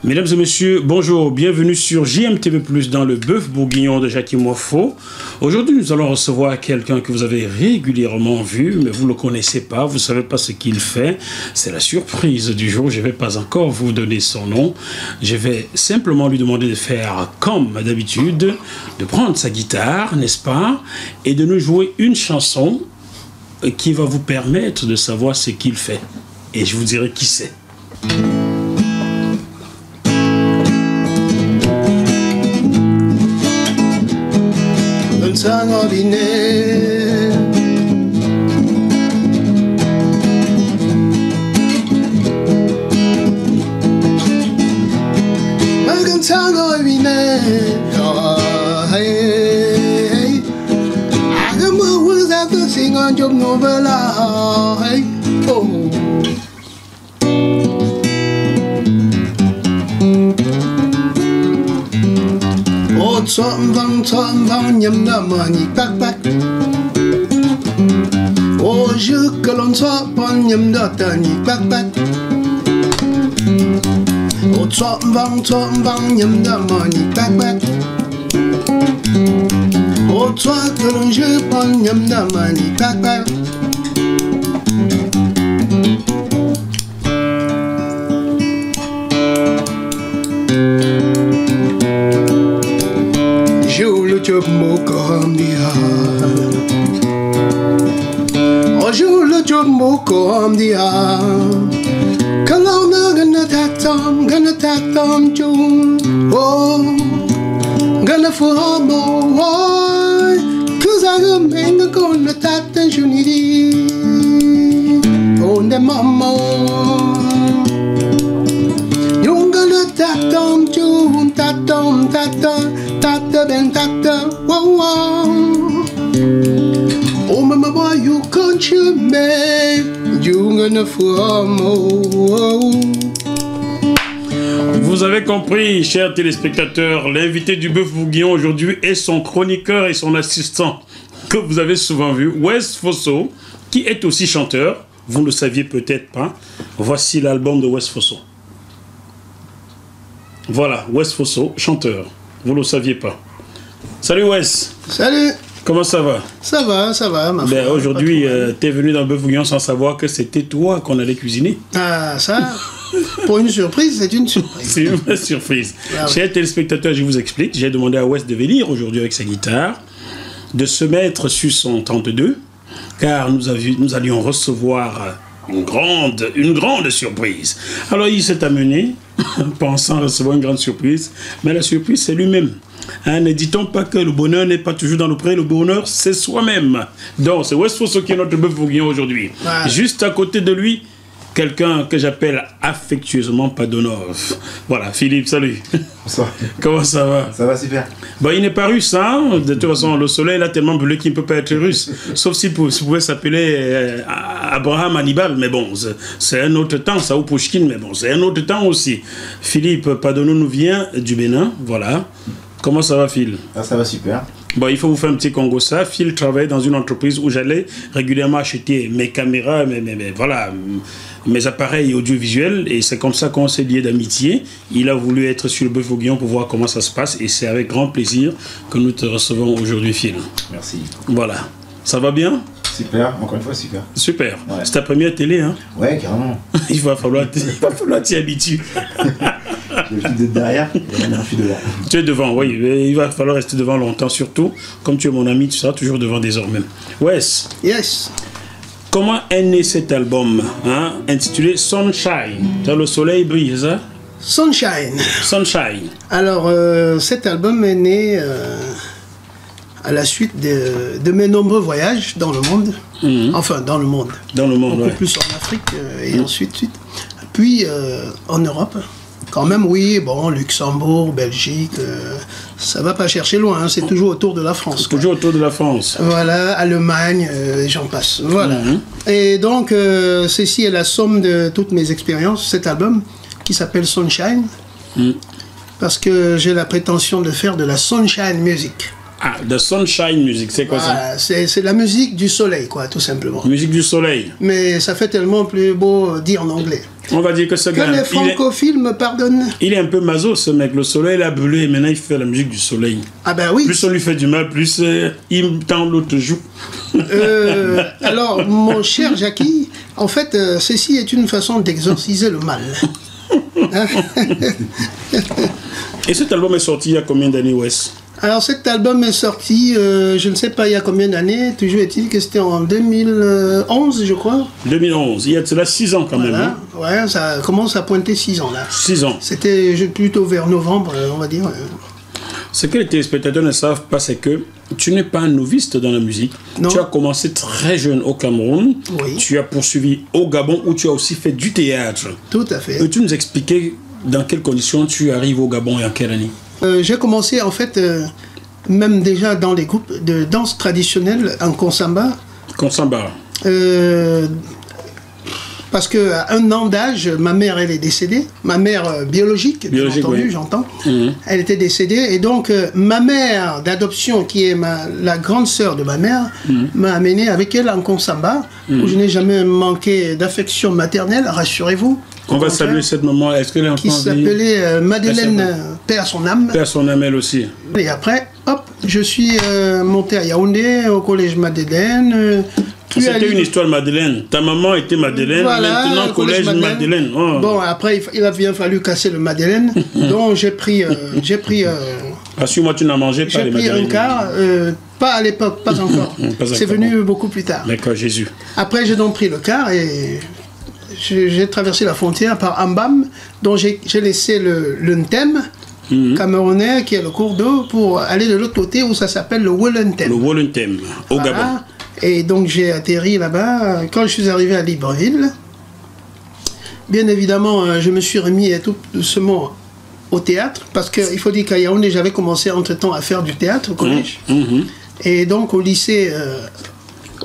Mesdames et messieurs, bonjour, bienvenue sur JMTV+, dans le bœuf bourguignon de Jackie Moifo. Aujourd'hui, nous allons recevoir quelqu'un que vous avez régulièrement vu, mais vous ne le connaissez pas, vous ne savez pas ce qu'il fait. C'est la surprise du jour, je ne vais pas encore vous donner son nom. Je vais simplement lui demander de faire comme d'habitude, de prendre sa guitare, n'est-ce pas, et de nous jouer une chanson qui va vous permettre de savoir ce qu'il fait. Et je vous dirai qui c'est. Sang ordinaire, un sang ordinaire, hey, I was at the sing on job novella, hey, oh. Chọn vang nhầm nằm mà nhị bác bác ô dư cơ lon chọn pon nhầm đó ta nhị bác bác ô chọn vang nhầm nằm mà nhị bác bác ô chọn cơ lon dư pon nhầm nằm mà nhị bác bác chụp mũ con đi hà, ở chỗ lỡ chụp mũ con đi hà, khăn áo nó gần thắt tom chung, oh, gần là phù hợp mồi, cứ ra gầm anh cứ còn là thắt tên chú đi, ôn đem mầm màu, nhung gần là thắt tom chung, thắt tom. Tata ben tata, wow wow. Oh mama boy, you can't shoot me. You gonna form, oh. Vous avez compris, chers téléspectateurs, l'invité du bœuf bourguignon aujourd'hui est son chroniqueur et son assistant que vous avez souvent vu, Wes Fosso, qui est aussi chanteur. Vous ne le saviez peut-être pas. Voici l'album de Wes Fosso. Voilà, Wes Fosso, chanteur. Vous ne le saviez pas. Salut Wes. Salut. Comment ça va? Ça va, ma foi. Aujourd'hui, tu es venu dans le bœuf bourguignon sans savoir que c'était toi qu'on allait cuisiner. Ah, ça, pour une surprise, c'est une surprise. C'est une vraie surprise. Ah, oui. Chers téléspectateurs, je vous explique. J'ai demandé à Wes de venir aujourd'hui avec sa guitare, de se mettre sur son 32, car nous allions recevoir une grande surprise. Alors il s'est amené, pensant recevoir une grande surprise, mais la surprise c'est lui-même. Hein, ne dit-on pas que le bonheur n'est pas toujours dans le pré, le bonheur c'est soi-même. Donc c'est Wes Fosso qui est notre bœuf bourguignon aujourd'hui. Ouais. Juste à côté de lui, quelqu'un que j'appelle affectueusement Padonov. Voilà, Philippe, salut. Bonsoir. Comment ça va? Ça va super. Bon, il n'est pas russe, hein. De toute façon, le soleil a tellement brûlé qu'il ne peut pas être russe. Sauf s'il pouvait s'appeler Abraham Hannibal, mais bon, c'est un autre temps, ça ou Pouchkine, mais bon, c'est un autre temps aussi. Philippe Padonov nous vient du Bénin, voilà. Comment ça va, Phil? Ah, ça va super. Bon, il faut vous faire un petit Congo ça. Phil travaille dans une entreprise où j'allais régulièrement acheter mes caméras, voilà, mes appareils audiovisuels, et c'est comme ça qu'on s'est lié d'amitié. Il a voulu être sur le bœuf bourguignon pour voir comment ça se passe, et c'est avec grand plaisir que nous te recevons aujourd'hui, Phil. Merci. Voilà. Ça va bien? Super, encore une fois, super. Super. Ouais. C'est ta première télé, hein? Ouais, carrément. Il va falloir t'y habituer. Je suis derrière, et maintenant je suis devant. Tu es devant, oui. Il va falloir rester devant longtemps, surtout. Comme tu es mon ami, tu seras toujours devant désormais. Wes. Yes. Comment est né cet album, hein, intitulé Sunshine? Le soleil brille, ça? Sunshine. Sunshine. Alors, cet album est né à la suite de mes nombreux voyages dans le monde. Enfin, dans le monde. Dans le monde, beaucoup plus en Afrique et ensuite. Puis en Europe. Quand même, oui, bon, Luxembourg, Belgique, ça va pas chercher loin, hein, c'est toujours autour de la France. Toujours autour de la France. Voilà, Allemagne, j'en passe. Voilà. Et donc, ceci est la somme de toutes mes expériences, cet album, qui s'appelle Sunshine, parce que j'ai la prétention de faire de la Sunshine Music. Ah, de Sunshine Music, c'est quoi ça? C'est la musique du soleil, quoi, tout simplement. Musique du soleil. Mais ça fait tellement plus beau dire en anglais. On va dire que ce Que gars, les francophiles me pardonnent. il est un peu maso, ce mec. Le soleil l'a brûlé et maintenant il fait la musique du soleil. Ah ben oui. Plus on lui fait du mal, plus il tend l'autre joue. Alors, mon cher Jackie, en fait, ceci est une façon d'exorciser le mal. Hein? Et cet album est sorti il y a combien d'années, Wes? Alors cet album est sorti, je ne sais pas il y a combien d'années, toujours est-il que c'était en 2011 je crois. 2011, il y a cela 6 ans quand même. Voilà. Hein? Ouais, ça commence à pointer 6 ans là. 6 ans. C'était plutôt vers novembre, on va dire. Ce que les téléspectateurs ne savent pas, c'est que tu n'es pas un novice dans la musique. Non. Tu as commencé très jeune au Cameroun. Oui. Tu as poursuivi au Gabon où tu as aussi fait du théâtre. Tout à fait. Peux-tu nous expliquer dans quelles conditions tu arrives au Gabon et en quelle année? J'ai commencé en fait, même déjà dans les groupes de danse traditionnelle en Konsamba. Konsamba. Parce qu'à 1 an d'âge, ma mère, elle est décédée. Ma mère biologique, bien entendu, oui. j'entends. Mmh. Elle était décédée. Et donc, ma mère d'adoption, qui est la grande sœur de ma mère, m'a amené avec elle en Konsamba, où je n'ai jamais manqué d'affection maternelle, rassurez-vous. On va saluer cette maman. Est-ce qu'elle est Qui encore s'appelait Madeleine, paix à son âme. Père son âme elle aussi. Et après, hop, je suis monté à Yaoundé, au collège Madeleine. C'était une histoire de Madeleine. Ta maman était Madeleine, voilà, maintenant collège Madeleine. Oh. Bon, après, il a bien fallu casser le Madeleine. Donc, j'ai pris Assure-moi, tu n'as mangé pas les Madeleines. un quart, pas à l'époque, pas encore. C'est venu beaucoup plus tard. D'accord, Jésus. Après, j'ai donc pris le quart et j'ai traversé la frontière par Ambam, dont j'ai laissé le Ntem camerounais, qui est le cours d'eau, pour aller de l'autre côté où ça s'appelle le Wollentem. Le Wollentem, au Voilà. Gabon. Et donc j'ai atterri là-bas. Quand je suis arrivé à Libreville, bien évidemment, je me suis remis tout doucement au théâtre, parce qu'il faut dire qu'à Yaoundé, j'avais commencé entre-temps à faire du théâtre au collège. Et donc au lycée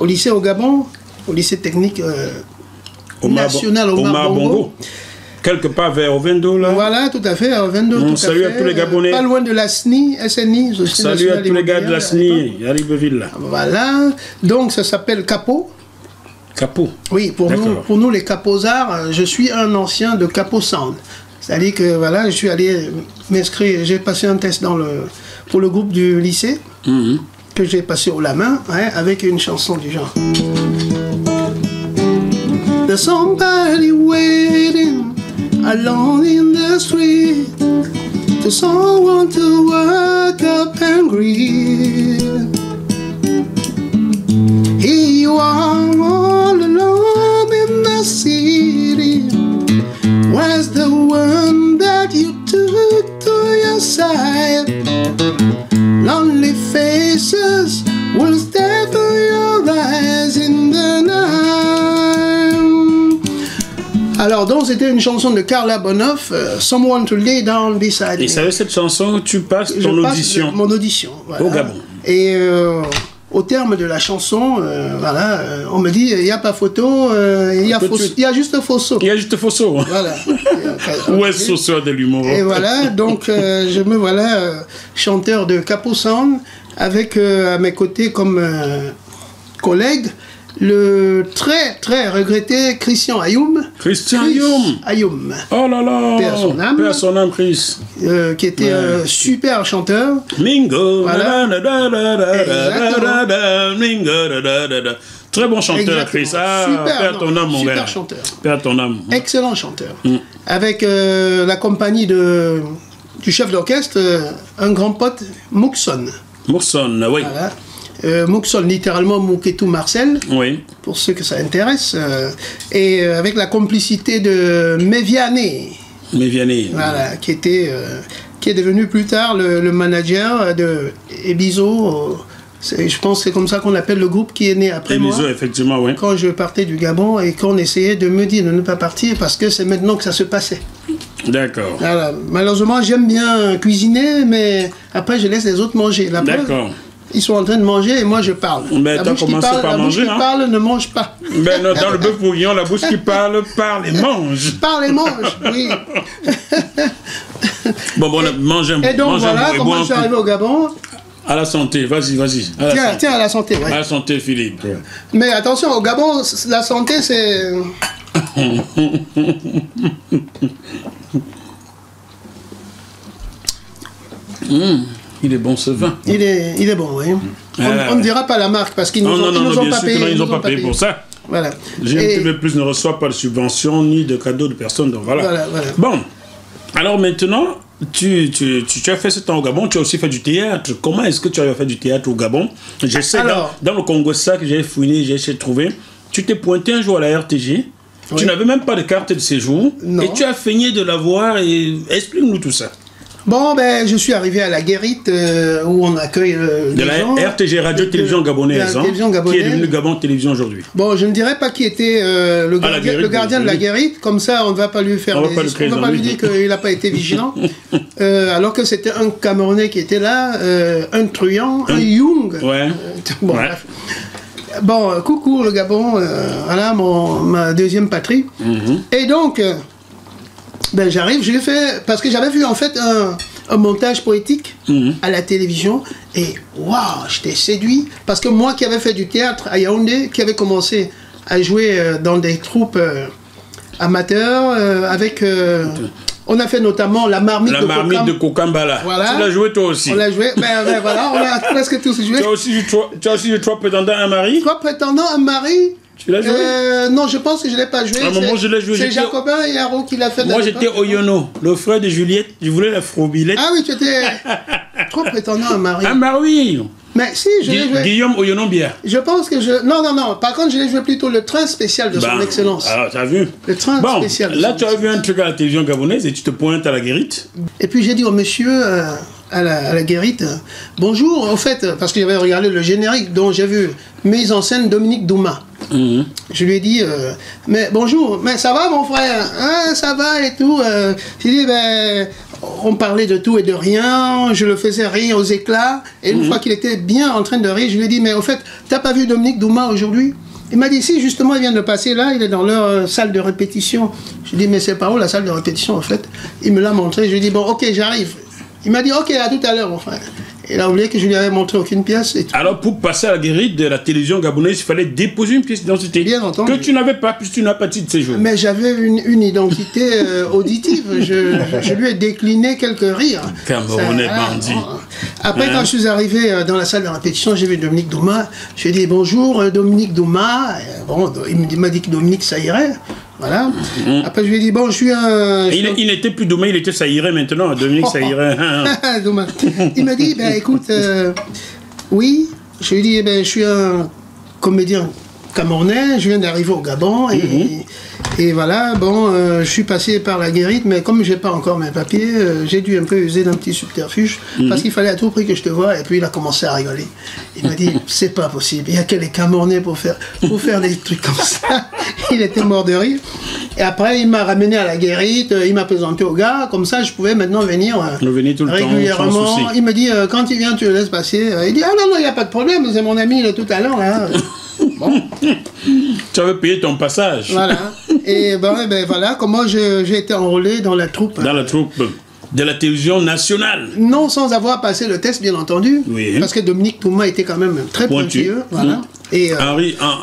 au Gabon, au lycée technique national Omar Bongo. Quelque part vers Ovendo, là. Voilà, tout à fait, à Ovendo. Salut à tous les Gabonais. Pas loin de la SNI, SNI. Salut à tous les gars de la SNI, à Libreville, là. Voilà, donc ça s'appelle Capo. Capo. Oui, pour nous les caposards, je suis un ancien de Capo Sound. C'est-à-dire que voilà, je suis allé m'inscrire, j'ai passé un test pour le groupe du lycée, que j'ai passé au la main, avec une chanson du genre. There's somebody waiting alone in the street to someone to wake up and greet. Here you are all alone in the city. Where's the one that you took to your side? Lonely faces will stare through your eyes in the night. Alors donc c'était une chanson de Carla Bonoff, Someone to Lay Down Beside Me. Et c'est cette chanson que tu passes ton audition. Mon audition, voilà. Au Gabon. Et au terme de la chanson, voilà, on me dit il n'y a pas photo, il y a juste Fosso. Il y a juste Fosso. Voilà. Où est-ce Fosso de l'humour? Et voilà, donc je me voilà chanteur de Capo Sound avec à mes côtés comme collègue le très très regretté Christian Ayoum. Christian Ayoum. Oh là là. Paix à son âme. Paix à son âme, Chris. Qui était un super chanteur. Mingo. Voilà. Mingo. Très bon chanteur, Chris. Ah, super, paix à ton âme, mon gars. super chanteur. Paix à ton âme. Excellent chanteur. Avec la compagnie du chef d'orchestre, un grand pote, Moukson. Moukson, oui. Voilà. Moukson, littéralement Mouketou Marcel, Oui. pour ceux que ça intéresse, et avec la complicité de Méviané, voilà, qui est devenu plus tard le manager de Ebizo. Je pense que c'est comme ça qu'on appelle le groupe qui est né après Ebizo, moi. effectivement, oui. Quand je partais du Gabon et qu'on essayait de me dire de ne pas partir parce que c'est maintenant que ça se passait. D'accord. Voilà. Malheureusement, j'aime bien cuisiner, mais après je laisse les autres manger. La preuve, D'accord. ils sont en train de manger et moi je parle. Mais t'as commencé par manger, La bouche qui parle ne mange pas. Ben non, dans le bœuf bourguignon, la bouche qui parle et mange. Parle et mange, oui. Bon, mange un bout. Et donc voilà comment je suis arrivé au Gabon. À la santé, vas-y. Tiens, à la santé, ouais. À la santé, Philippe. Mais attention, au Gabon, la santé, c'est... Il est bon ce vin. Il est bon, oui. On ne dira pas la marque parce qu'ils nous ont pas payé. Ils n'ont pas payé pour ça. Voilà. GMTV Plus ne reçoit pas de subvention ni de cadeaux de personnes. Donc voilà. Bon, alors maintenant, tu as fait ce temps au Gabon, tu as aussi fait du théâtre. Comment est-ce que tu as fait du théâtre au Gabon? Je sais, dans le Congo, ça que j'ai fouiné, j'ai essayé de trouver. Tu t'es pointé un jour à la RTG. Oui. Tu n'avais même pas de carte de séjour. Non. Et tu as feigné de l'avoir. Explique-nous tout ça. Bon, ben, je suis arrivé à la Guérite où on accueille de la gens, RTG Radio Télévision Gabonaise, qui est devenue Gabon Télévision aujourd'hui. Bon, je ne dirais pas qui était le gardien de la Guérite, comme ça on ne va pas lui faire on va pas lui dire qu'il n'a pas été vigilant, alors que c'était un Camerounais qui était là, un truand, un Young. Ouais. Bon, bref. Bon, coucou le Gabon, voilà ma deuxième patrie. Et donc... ben j'arrive, je l'ai fait parce que j'avais vu en fait un montage poétique à la télévision et waouh, j'étais séduit parce que moi qui avais fait du théâtre à Yaoundé, qui avait commencé à jouer dans des troupes amateurs avec on a fait notamment la marmite de Kokambala. Voilà. Tu l'as joué toi aussi. On l'a joué, ben voilà, on a presque tous joué. Tu as aussi eu 3 prétendants à un mari? 3 prétendants à un mari. Tu l'as joué? Non, je pense que je ne l'ai pas joué. C'est Jacobin et Haro qui l'a fait. Moi, j'étais Oyono, le frère de Juliette. Je voulais la Frobilette. Ah oui, tu étais trop prétendant à Marie. À Marie. Mais si, je l'ai joué. Guillaume Oyono Bia. Je pense que je... Non. Par contre, je l'ai joué plutôt le train spécial de son excellence. Alors, tu as vu? Le train spécial. Là, tu as vu un truc à la télévision gabonaise et tu te pointes à la Guérite. Et puis, j'ai dit au monsieur... à la Guérite, bonjour, en fait, parce que j'avais regardé le générique dont j'ai vu mise en scène Dominique Douma. Je lui ai dit, mais bonjour, mais ça va mon frère, hein, ça va et tout. J'ai dit, ben, on parlait de tout et de rien, je le faisais rire aux éclats, et une fois qu'il était bien en train de rire, je lui ai dit, mais au fait, t'as pas vu Dominique Douma aujourd'hui? Il m'a dit, si, justement, il vient de passer là, il est dans leur salle de répétition. Je lui ai dit, mais c'est par où la salle de répétition en fait? Il me l'a montré, je lui ai dit, bon, ok, j'arrive. Il m'a dit, ok, à tout à l'heure, mon frère. Il a oublié que je lui avais montré aucune pièce. Et tout. Alors, pour passer à la Guérite de la télévision gabonaise, il fallait déposer une pièce d'identité. Bien entendu. Que tu n'avais pas, puisque tu n'as pas de titre de séjour. Mais j'avais une identité auditive. Je lui ai décliné quelques rires. Camerounais bandit. Après, quand je suis arrivé dans la salle de répétition, j'ai vu Dominique Douma. Je lui ai dit, bonjour, Dominique Douma. Bon, il m'a dit que Dominique, ça irait. Voilà. Après, je lui ai dit, bon, je suis un... Il n'était plus Douma, il était Saïré maintenant. Dominique Saïré. Douma. Il m'a dit, ben écoute, oui. Je lui ai dit, ben, je suis un comédien camerounais, je viens d'arriver au Gabon. Et voilà, bon, je suis passé par la Guérite, mais comme je n'ai pas encore mes papiers, j'ai dû un peu user d'un petit subterfuge, parce qu'il fallait à tout prix que je te voie, et puis il a commencé à rigoler. Il m'a dit, c'est pas possible, il y a que les Camerounais pour faire des trucs comme ça. Il était mort de rire. Et après, il m'a ramené à la Guérite, il m'a présenté au gars, comme ça je pouvais maintenant venir tout le régulièrement. temps, sans souci. Il me dit, quand il vient, tu le laisses passer. Il dit, ah non, il n'y a pas de problème, c'est mon ami tout à l'heure, là. Bon. Tu avais payé ton passage. Voilà. Et ben voilà comment j'ai été enrôlé dans la troupe. Dans la troupe de la télévision nationale. Non, sans avoir passé le test, bien entendu. Oui. Parce que Dominique Touma était quand même très pointilleux. Voilà. Et,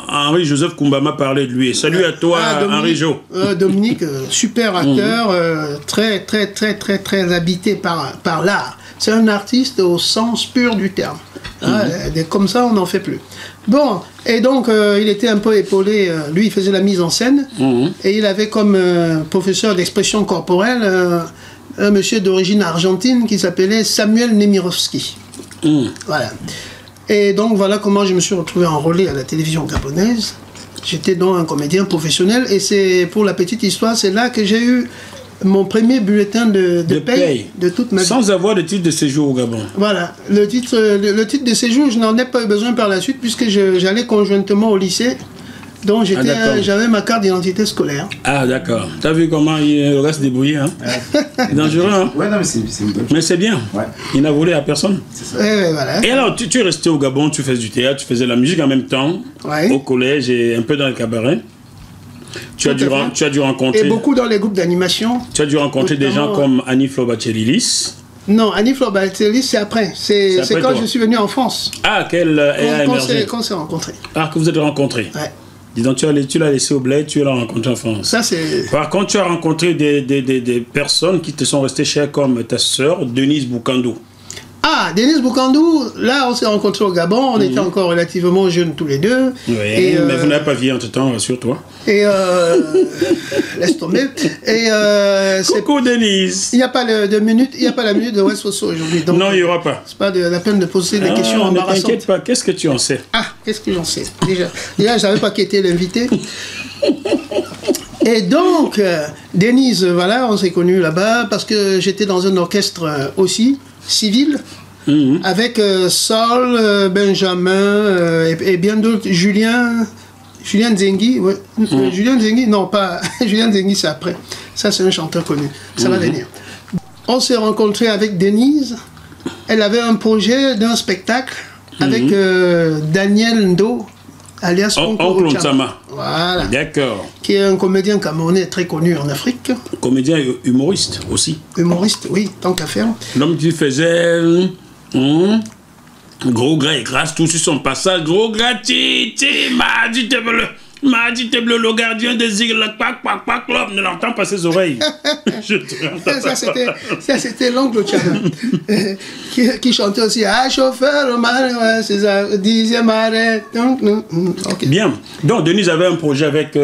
Henri-Joseph Koumbama parlait de lui. Salut à toi, Henri Jo. Dominique, super acteur, très habité par l'art. C'est un artiste au sens pur du terme. Comme ça, on n'en fait plus. Bon, et donc, il était un peu épaulé. Lui, il faisait la mise en scène. Et il avait comme professeur d'expression corporelle un monsieur d'origine argentine qui s'appelait Samuel Nemirovski. Voilà. Et donc, voilà comment je me suis retrouvé enrôlé à la télévision gabonaise. J'étais donc un comédien professionnel. Et c'est, pour la petite histoire, c'est là que j'ai eu mon premier bulletin de paye de toute ma vie. Sans avoir de titre de séjour au Gabon. Voilà. Le titre de séjour, je n'en ai pas eu besoin par la suite puisque j'allais conjointement au lycée. Donc j'avais ma carte d'identité scolaire. Ah d'accord. T'as vu comment il reste débrouillé, hein? C'est dangereux, hein? Ouais, non, mais c'est une bonne chose. Mais c'est bien. Ouais. Il n'a volé à personne. C'est ça. Ouais, voilà. Et alors, tu es resté au Gabon, tu faisais du théâtre, tu faisais la musique en même temps, au collège et un peu dans le cabaret. Tu as dû rencontrer... Et beaucoup dans les groupes d'animation. Tu as dû rencontrer des gens comme Annie Flobachelilis. Non, Annie Flobachelilis, c'est après. C'est quand je suis venu en France. Ah, qu'elle a émergé. Qu'on s'est rencontrés. Ah, que vous êtes rencontrés. Ouais. Dis donc, tu l'as laissé au bled, tu l'as rencontré en France. Ça, c'est... Par contre, tu as rencontré des personnes qui te sont restées chères comme ta sœur, Denise Boukandou. Ah, Denise Boukandou, là, on s'est rencontrés au Gabon, on était encore relativement jeunes tous les deux. Oui, mais vous n'avez pas vieilli entre-temps, rassure-toi. Et laisse tomber. Et Coucou Denise. Il n'y a pas de minute, il n'y a pas la minute de West Fosso aujourd'hui. Non, il n'y aura pas. C'est pas de la peine de poser des questions embarrassantes. Ne t'inquiète pas, qu'est-ce que tu en sais? Ah, qu'est-ce que j'en sais? Déjà, je ne savais pas qui était l'invité. Et donc, Denise, voilà, on s'est connus là-bas parce que j'étais dans un orchestre aussi, civil, avec Saul, Benjamin et bien d'autres, Julien Zengi, ouais. Julien Zengi, non pas, Julien Zengi c'est après, ça c'est un chanteur connu, ça va venir. On s'est rencontrés avec Denise, elle avait un projet d'un spectacle avec Daniel Ndo, alias Oncle Nsama. Voilà. D'accord. Qui est un comédien camerounais très connu en Afrique. Comédien et humoriste aussi. Humoriste, oui, tant qu'à faire. L'homme qui faisait gros gras et grâce tout sur son passage. Gros gras, Mardi bleu, le gardien des îles, l'homme ne l'entend pas ses oreilles. Ça, c'était l'oncle Tchana, qui chantait aussi. Ah, chauffeur, le marin, c'est ça, 10e arrêt. Okay. Bien. Donc, Denise avait un projet avec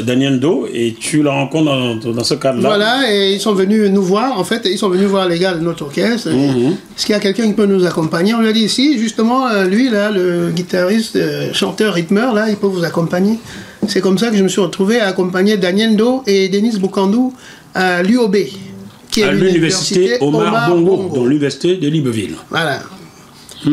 Daniel Do et tu la rencontres dans ce cadre-là. Voilà, et ils sont venus nous voir, en fait, ils sont venus voir les gars de notre orchestre. Est-ce qu'il y a quelqu'un qui peut nous accompagner? On lui a dit, si, justement, lui, là, le guitariste, chanteur, rythmeur, là, il peut vous accompagner. C'est comme ça que je me suis retrouvé à accompagner Daniel Ndo et Denise Boukandou à l'UOB, qui est à l'université Omar Bongo, dans l'université de Libreville. Voilà.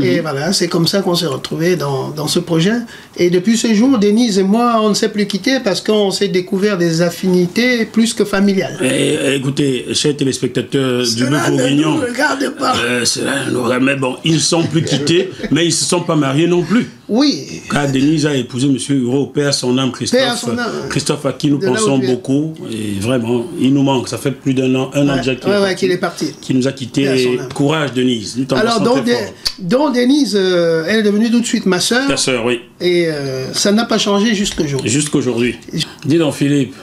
Et voilà, c'est comme ça qu'on s'est retrouvés dans ce projet. Et depuis ce jour, Denise et moi, on ne s'est plus quittés parce qu'on s'est découvert des affinités plus que familiales. Écoutez, chers téléspectateurs du Bourguignon, mais bon, ils ne sont plus quittés, mais ils ne se sont pas mariés non plus. Oui. Car Denise a épousé M. Huro, père à son âme, Christophe, à qui nous pensons beaucoup. Et vraiment, il nous manque. Ça fait plus d'un an déjà qu'il est parti. Qui nous a quittés. Courage, Denise. Alors, donc Denise, elle est devenue tout de suite ma sœur. Ta sœur, oui. Et ça n'a pas changé jusqu'aujourd'hui. Jusqu'aujourd'hui. Dis donc, Philippe,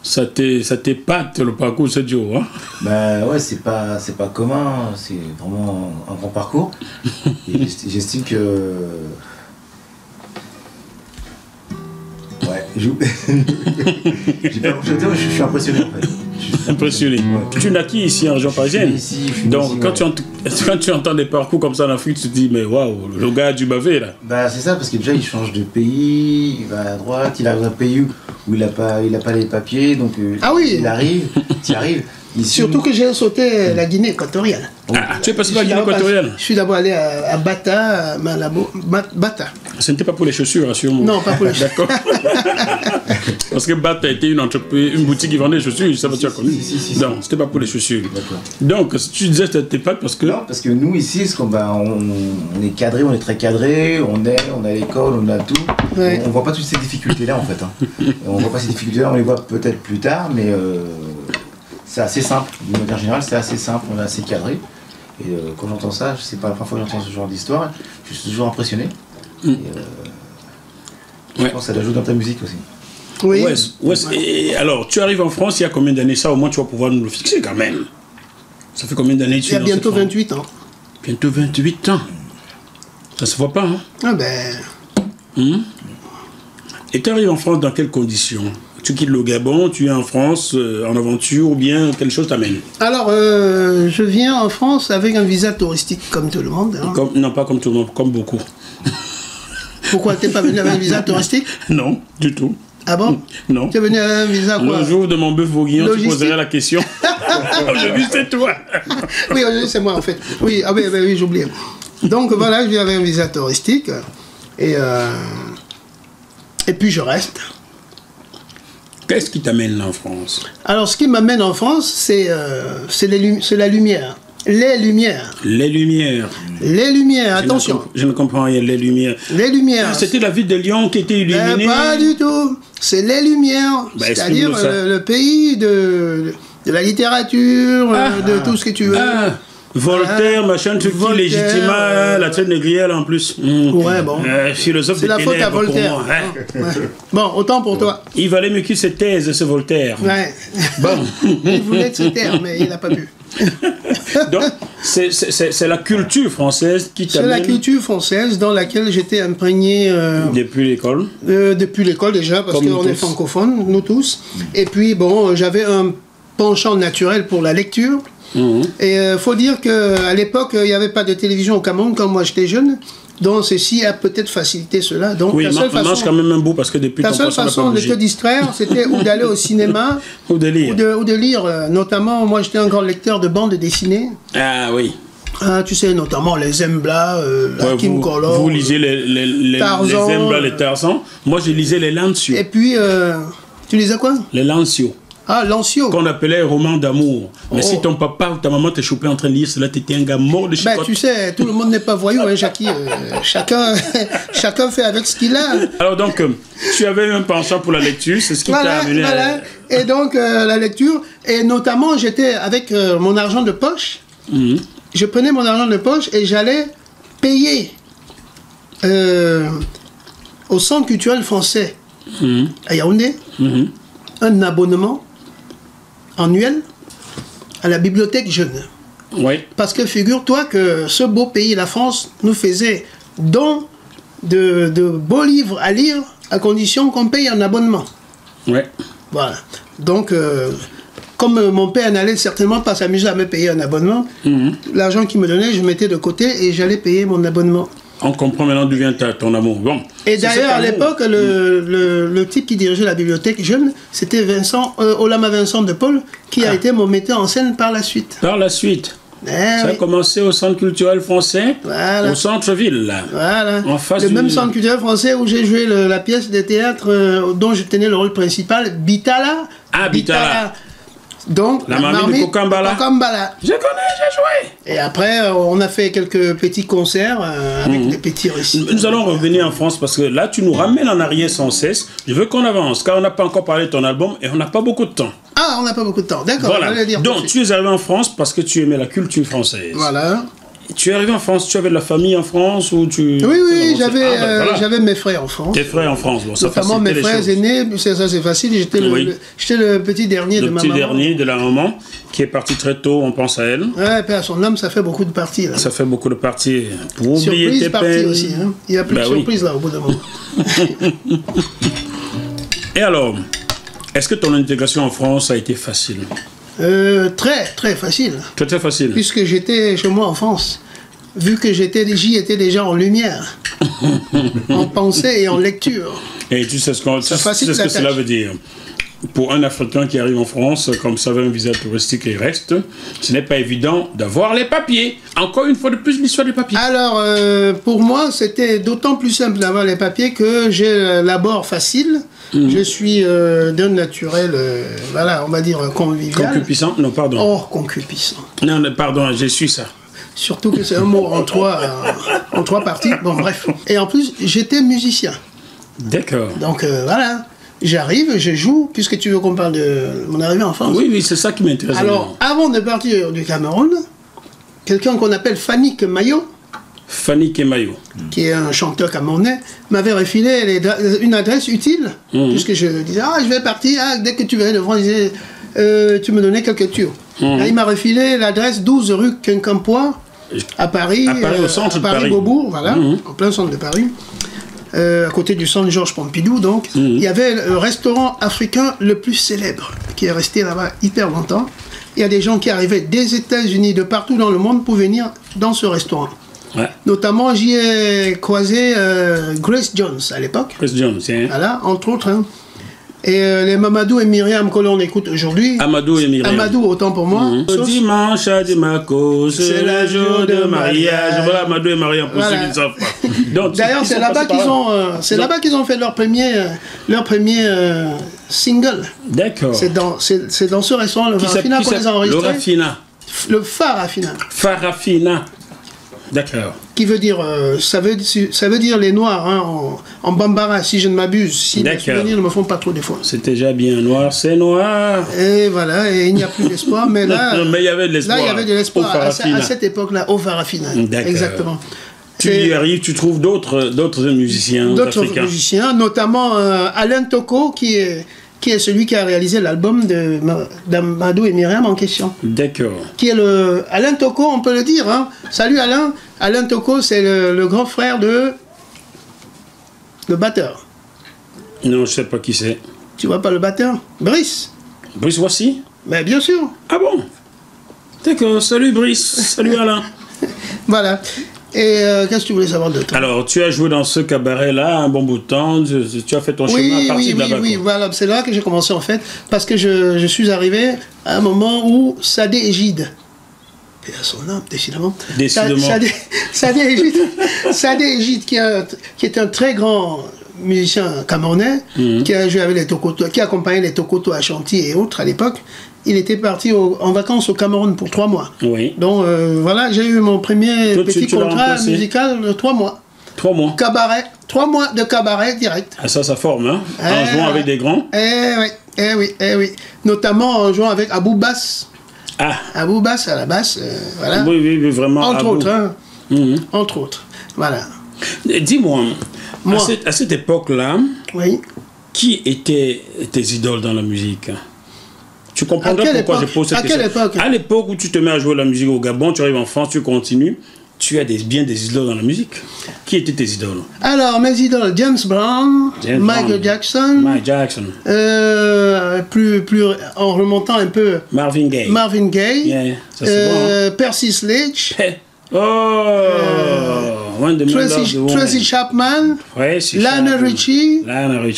ça t'épate le parcours de ce duo, hein? Bah ouais, c'est pas commun, c'est vraiment un grand parcours. Et j'estime que... Ouais, j'ai pas grand chose à dire, mais je suis impressionné en fait. Impressionné. Ouais. Tu naquis ici en région parisienne. Donc quand tu entends des parcours comme ça en Afrique, tu te dis mais waouh, le gars a dû baver là. Bah c'est ça, parce que déjà il change de pays, il va à droite, il arrive dans un pays où il a pas les papiers, donc il arrive, il arrive. Ici, surtout que j'ai sauté la Guinée équatoriale. Ah, tu es passé par la Guinée équatoriale? Je suis d'abord allé à Bata, à Malabo, Bata. Ce n'était pas pour les chaussures, rassure-moi. Non, pas pour les chaussures. D'accord. Parce que Bata était une entreprise, une boutique qui vendait des chaussures, ça va tu as connu. Non, c'était pas pour les chaussures. Donc, tu disais que c'était pas parce que... Non, parce que nous ici, on est cadré, on est très cadré, on a l'école, on a tout. Ouais. On voit pas toutes ces difficultés-là en fait. Hein. On voit pas ces difficultés-là, on les voit peut-être plus tard, mais... c'est assez simple, d'une manière générale, c'est assez simple, on est assez cadré. Et quand j'entends ça, c'est pas la première fois que j'entends ce genre d'histoire, je suis toujours impressionné. Et, je pense que ça doit jouer dans ta musique aussi. Oui. Et alors, tu arrives en France, il y a combien d'années? Ça, au moins, tu vas pouvoir nous le fixer quand même. Ça fait combien d'années tu es? Il y a bientôt 28 ans. Bientôt 28 ans. Ça se voit pas, hein? Ah ben... Et tu arrives en France dans quelles conditions? Tu quittes le Gabon, tu es en France en aventure ou bien quelque chose t'amène? Alors, je viens en France avec un visa touristique comme tout le monde. Hein. Non, pas comme tout le monde, comme beaucoup. Pourquoi t'es pas venu avec un visa touristique? Non, du tout. Ah bon? Non. Tu es venu avec un visa quoi? Le jour de mon bœuf bourguignon, tu poserais la question. Aujourd'hui, c'est toi. Oui, aujourd'hui, c'est moi en fait. Oui, ah, oui j'oubliais. Donc voilà, je viens avec un visa touristique. Et puis je reste. Qu'est-ce qui t'amène en France? Alors, ce qui m'amène en France, c'est la lumière. Les lumières. Les lumières. Les lumières, attention. Je ne comprends rien, les lumières. Les lumières. C'était la ville de Lyon qui était illuminée? Pas du tout. C'est les lumières. C'est-à-dire le pays de la littérature, de tout ce que tu veux. Voltaire, machin, truc qui légitima la traite négrière en plus. Ouais, bon. Philosophe c'est de la faute à ténèbres pour Voltaire. moi. Ouais. Bon, autant pour toi. Il valait mieux qu'il se taise, ce Voltaire. Ouais. Bon. Il voulait se taire, mais il n'a pas pu. Donc, c'est la culture française qui C'est t'amène... la culture française dans laquelle j'étais imprégné Depuis l'école. depuis l'école déjà, parce Comme nous qu'on est tous. francophones, nous tous. Et puis, bon, j'avais un penchant naturel pour la lecture. Et il faut dire qu'à l'époque, il n'y avait pas de télévision au Cameroun quand moi j'étais jeune. Donc ceci a peut-être facilité cela. Donc Oui, la seule mange façon, quand même un bout parce que depuis la ton seule poisson n'a pas façon de bougé. te distraire, c'était ou d'aller au cinéma Ou de lire. ou de lire. Notamment, moi j'étais un grand lecteur de bandes dessinées. Ah oui. Ah, tu sais, notamment les Zembla, la Ouais, Kim Color. vous lisez les Tarzan, Zembla, les Tarzan. Moi, je lisais les Lancio. Et puis, tu lisais quoi? Les Lancio. Ah, Lancio. Qu'on appelait roman d'amour. Mais Oh. si ton papa ou ta maman te chopé en train de lire cela, t'étais un gars mort de Ben, chicotte. tu sais, tout le monde n'est pas voyou, hein, Jackie. Chacun fait avec ce qu'il a. Alors donc, tu avais un penchant pour la lecture, c'est ce qui t'a Voilà, amené voilà. Et donc, la lecture, et notamment, j'étais avec mon argent de poche. Je prenais mon argent de poche et j'allais payer au Centre culturel français à Yaoundé un abonnement annuel à la bibliothèque jeune. Oui. Parce que figure-toi que ce beau pays, la France, nous faisait don de beaux livres à lire à condition qu'on paye un abonnement. Oui. Voilà. Donc, comme mon père n'allait certainement pas s'amuser à me payer un abonnement, l'argent qu'il me donnait, je mettais de côté et j'allais payer mon abonnement. On comprend maintenant d'où vient ton amour. Bon. Et C'est d'ailleurs, cet à amour. l'époque, le type qui dirigeait la bibliothèque jeune, c'était Olama Vincent de Paul, qui a été mon metteur en scène par la suite. Par la suite, Eh ça a oui. commencé au Centre culturel français, Voilà. au centre-ville. Là. Voilà. En face le du- même centre culturel français où j'ai joué la pièce de théâtre dont je tenais le rôle principal, Bitala. Ah, Bitala. Donc, La marmite de Kokambala. Kokambala. Je connais, j'ai joué. Et après, on a fait quelques petits concerts avec des petits récits. Nous allons revenir en France parce que là, tu nous ramènes en arrière sans cesse. Je veux qu'on avance, car on n'a pas encore parlé de ton album et on n'a pas beaucoup de temps. Ah, on n'a pas beaucoup de temps. D'accord, Voilà. j'allais dire. Donc, tu es arrivé en France parce que tu aimais la culture française. Voilà. Tu es arrivé en France, tu avais de la famille en France ou tu... Oui, oui, Comment c'est- voilà. j'avais mes frères en France. Tes frères en France, bon, ça Notamment facilitait mes les frères choses. aînés, ça c'est facile, j'étais Oui. j'étais le petit dernier de Le ma petit maman. dernier de la maman qui est parti très tôt, on pense à elle. Ouais, père, son âme, ça fait beaucoup de parties. Là. Ça fait beaucoup de parties. Pour oublier Surprise tes partie peines. aussi. Hein. Il n'y a plus Ben de oui. surprise là au bout d'un moment. Et alors, est-ce que ton intégration en France a été facile? Très, très facile. Très très facile. Puisque j'étais chez moi en France. Vu que j'y étais déjà en lumière, en pensée et en lecture. Et tu sais ce, tu sais facilite ce que la cela tâche. veut dire. Pour un Africain qui arrive en France, comme ça veut un visa touristique et reste, ce n'est pas évident d'avoir les papiers. Encore une fois de plus, l'histoire des papiers. Alors, pour moi, c'était d'autant plus simple d'avoir les papiers que j'ai l'abord facile. Je suis d'un naturel, voilà, on va dire convivial. Concupiscent? Non, pardon. Or concupiscent. Non, pardon, je suis ça. Surtout que c'est un mot en trois parties. Bon, bref. Et en plus, j'étais musicien. D'accord. Donc, voilà. J'arrive, je joue, puisque tu veux qu'on parle de mon arrivée en France. Oui, oui, c'est ça qui m'intéresse. Alors, avant de partir du Cameroun, quelqu'un qu'on appelle Fanny Mayo, Fanny Kemayo. qui est un chanteur camerounais, m'avait refilé une adresse utile, puisque je disais, ah, je vais partir, ah, dès que tu venais de France, tu me donnais quelques tuyaux. Là, il m'a refilé l'adresse 12 rue Quincampoix, à Paris, À Paris, au centre de Paris. Beaubourg, voilà, en plein centre de Paris. À côté du centre Georges Pompidou, donc, il y avait le restaurant africain le plus célèbre, qui est resté là-bas hyper longtemps. Il y a des gens qui arrivaient des États-Unis, de partout dans le monde, pour venir dans ce restaurant. Ouais. Notamment, j'y ai croisé Grace Jones à l'époque, Chris Jones, hein. voilà, entre autres. Hein. Et les Mamadou et Myriam que l'on écoute aujourd'hui. Amadou et Myriam. Amadou, autant pour moi. Le dimanche à Dimaco, c'est le jour de mariage. Voilà, Amadou et Myriam, pour Voilà. ceux qui ne savent pas. Donc, D'ailleurs, ils c'est sont là-bas passés par qu'ils là. ont, là-bas qu'ils ont fait leur premier single. D'accord. C'est dans ce restaurant, le Qui Farafina, qu'on les a Le enregistrés. Rafina. Le Farafina. Farafina. D'accord. Qui veut dire, ça veut dire les Noirs, hein, en bambara, si je ne m'abuse, si mes souvenirs ne me font pas trop défaut. C'était déjà bien noir, c'est noir. Et voilà, et il n'y a plus d'espoir, mais là... mais il y avait de l'espoir. Là, il y avait de l'espoir à cette époque-là, au Farafina. Exactement. Tu y arrives, tu trouves d'autres musiciens africains. D'autres musiciens, notamment Alain Toko, qui est celui qui a réalisé l'album d'Amadou et Myriam en question. D'accord. Qui est Alain Toko, on peut le dire. Hein. Salut Alain. Alain Toko, c'est le grand frère de... le batteur. Non, je ne sais pas qui c'est. Tu vois pas le batteur? Brice. Brice, voici? Mais bien sûr. Ah bon? D'accord, salut Brice, salut Alain. Voilà. Et qu'est-ce que tu voulais savoir de toi? Alors, tu as joué dans ce cabaret-là un bon bout de temps, tu as fait ton chemin à partir de là-bas. Oui, voilà, c'est là que j'ai commencé en fait, parce que je suis arrivé à un moment où Sadé Égide, et à son âme, décidément. Sadé Égide, qui est un très grand musicien camerounais, qui a joué avec les Tokoto, qui accompagnait les Tokoto à Chantilly et autres à l'époque. Il était parti en vacances au Cameroun pour 3 mois. Oui. Donc voilà, j'ai eu mon premier petit contrat musical de 3 mois. 3 mois. Cabaret. 3 mois de cabaret direct. Ah, ça forme, hein? En jouant avec des grands. Eh oui. Notamment en jouant avec Abou Bass. Ah. Abou Bass à la basse, voilà. Oui, vraiment. Entre autres, hein. Entre autres. Voilà. Dis-moi, à cette époque-là, oui, qui étaient tes idoles dans la musique? Tu comprendras pourquoi je pose cette question. À l'époque où tu te mets à jouer la musique au Gabon, tu arrives en France, tu continues, tu as bien des idoles dans la musique. Qui étaient tes idoles? Alors, mes idoles, James Brown, Michael Jackson. En remontant un peu. Marvin Gaye. Yeah, ça, Percy Sledge. Tracy Chapman, Lionel Richie,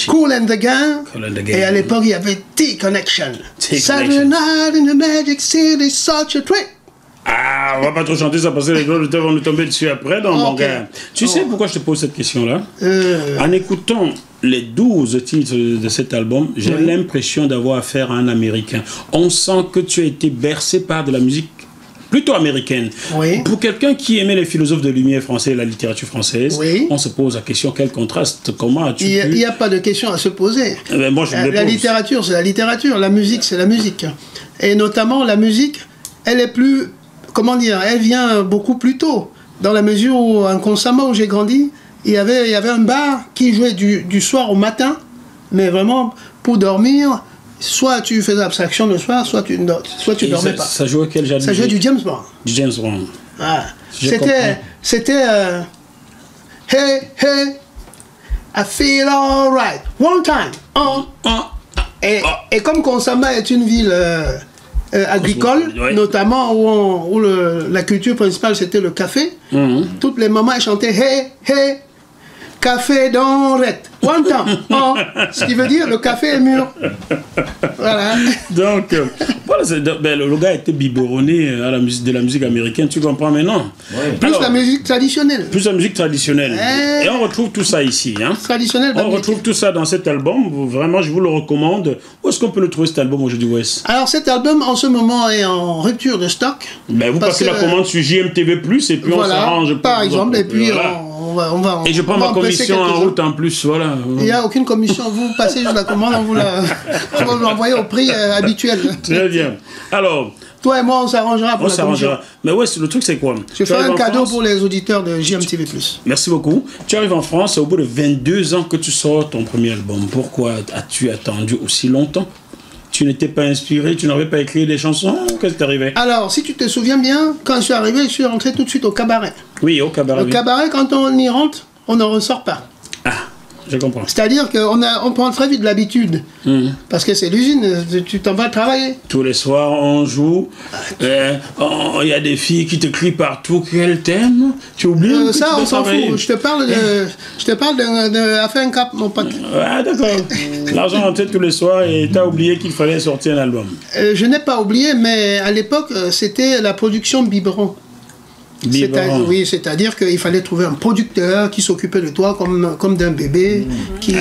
Kool and the Gang, et à l'époque il y avait T-Connection. Saturday Night in the Magic City, such a trip. Ah, on va pas trop chanter ça parce que les gens vont nous tomber dessus après dans mon gars. Tu sais pourquoi je te pose cette question-là? En écoutant les 12 titres de cet album, j'ai l'impression d'avoir affaire à un Américain. On sent que tu as été bercé par de la musique plutôt américaine. Oui. Pour quelqu'un qui aimait les philosophes de lumière français et la littérature française, on se pose la question, quel contraste, comment as-tu pu... Il n'y a pas de question à se poser. Moi, je la littérature, c'est la littérature, la musique, c'est la musique. Et notamment, la musique, elle est plus... Comment dire? Elle vient beaucoup plus tôt. Dans la mesure où, inconsciemment, où j'ai grandi, il y avait un bar qui jouait du soir au matin, mais vraiment, pour dormir... Soit tu faisais abstraction le soir, soit tu dormais pas. Ça jouait quel genre? Ça jouait du James Brown. Du James Brown. Ah. C'était hey, I feel alright. One time. Et comme Konsamba est une ville agricole, notamment où la culture principale c'était le café, toutes les mamans chantaient hey, café dans ret. One time. Ce qui veut dire le café est mûr. Voilà. Donc, le gars était biberonné à la musique de la musique américaine, tu comprends maintenant? Plus la musique traditionnelle. Plus la musique traditionnelle. Et on retrouve tout ça ici. Hein? Traditionnel. On retrouve tout ça dans cet album. Vraiment, je vous le recommande. Où est-ce qu'on peut le trouver cet album aujourd'hui, Wes? Alors, cet album, en ce moment, est en rupture de stock. Vous passez la commande sur JMTV+, et puis on s'arrange. Par exemple, et puis et je prends ma commission en route en plus, voilà. Il n'y a aucune commission, vous passez juste la commande, on vous l'envoie au prix habituel. Très bien. Alors... Toi et moi, on s'arrangera pour la commission. Mais ouais, le truc, c'est quoi? Je fais un cadeau pour les auditeurs de JMTV+. Merci beaucoup. Tu arrives en France, c'est au bout de 22 ans que tu sors ton premier album. Pourquoi as-tu attendu aussi longtemps? Tu n'étais pas inspiré, tu n'avais pas écrit des chansons? Qu'est-ce qui t'arrivait? Alors, si tu te souviens bien, quand je suis arrivé, je suis rentré tout de suite au cabaret. Oui, au cabaret. Au cabaret, quand on y rentre, on ne ressort pas. Ah, je comprends. C'est-à-dire qu'on prend très vite l'habitude. Parce que c'est l'usine, tu t'en vas travailler. Tous les soirs, on joue. Il y a des filles qui te crient partout. Quel thème? Tu oublies? Ça, on s'en fout. Je te parle de Affaire un Cap, mon pote. Ah, d'accord. L'argent rentrait tous les soirs et tu as oublié qu'il fallait sortir un album. Je n'ai pas oublié, mais à l'époque, c'était la production Biberon. Oui, c'est-à-dire qu'il fallait trouver un producteur qui s'occupait de toi comme d'un bébé, qui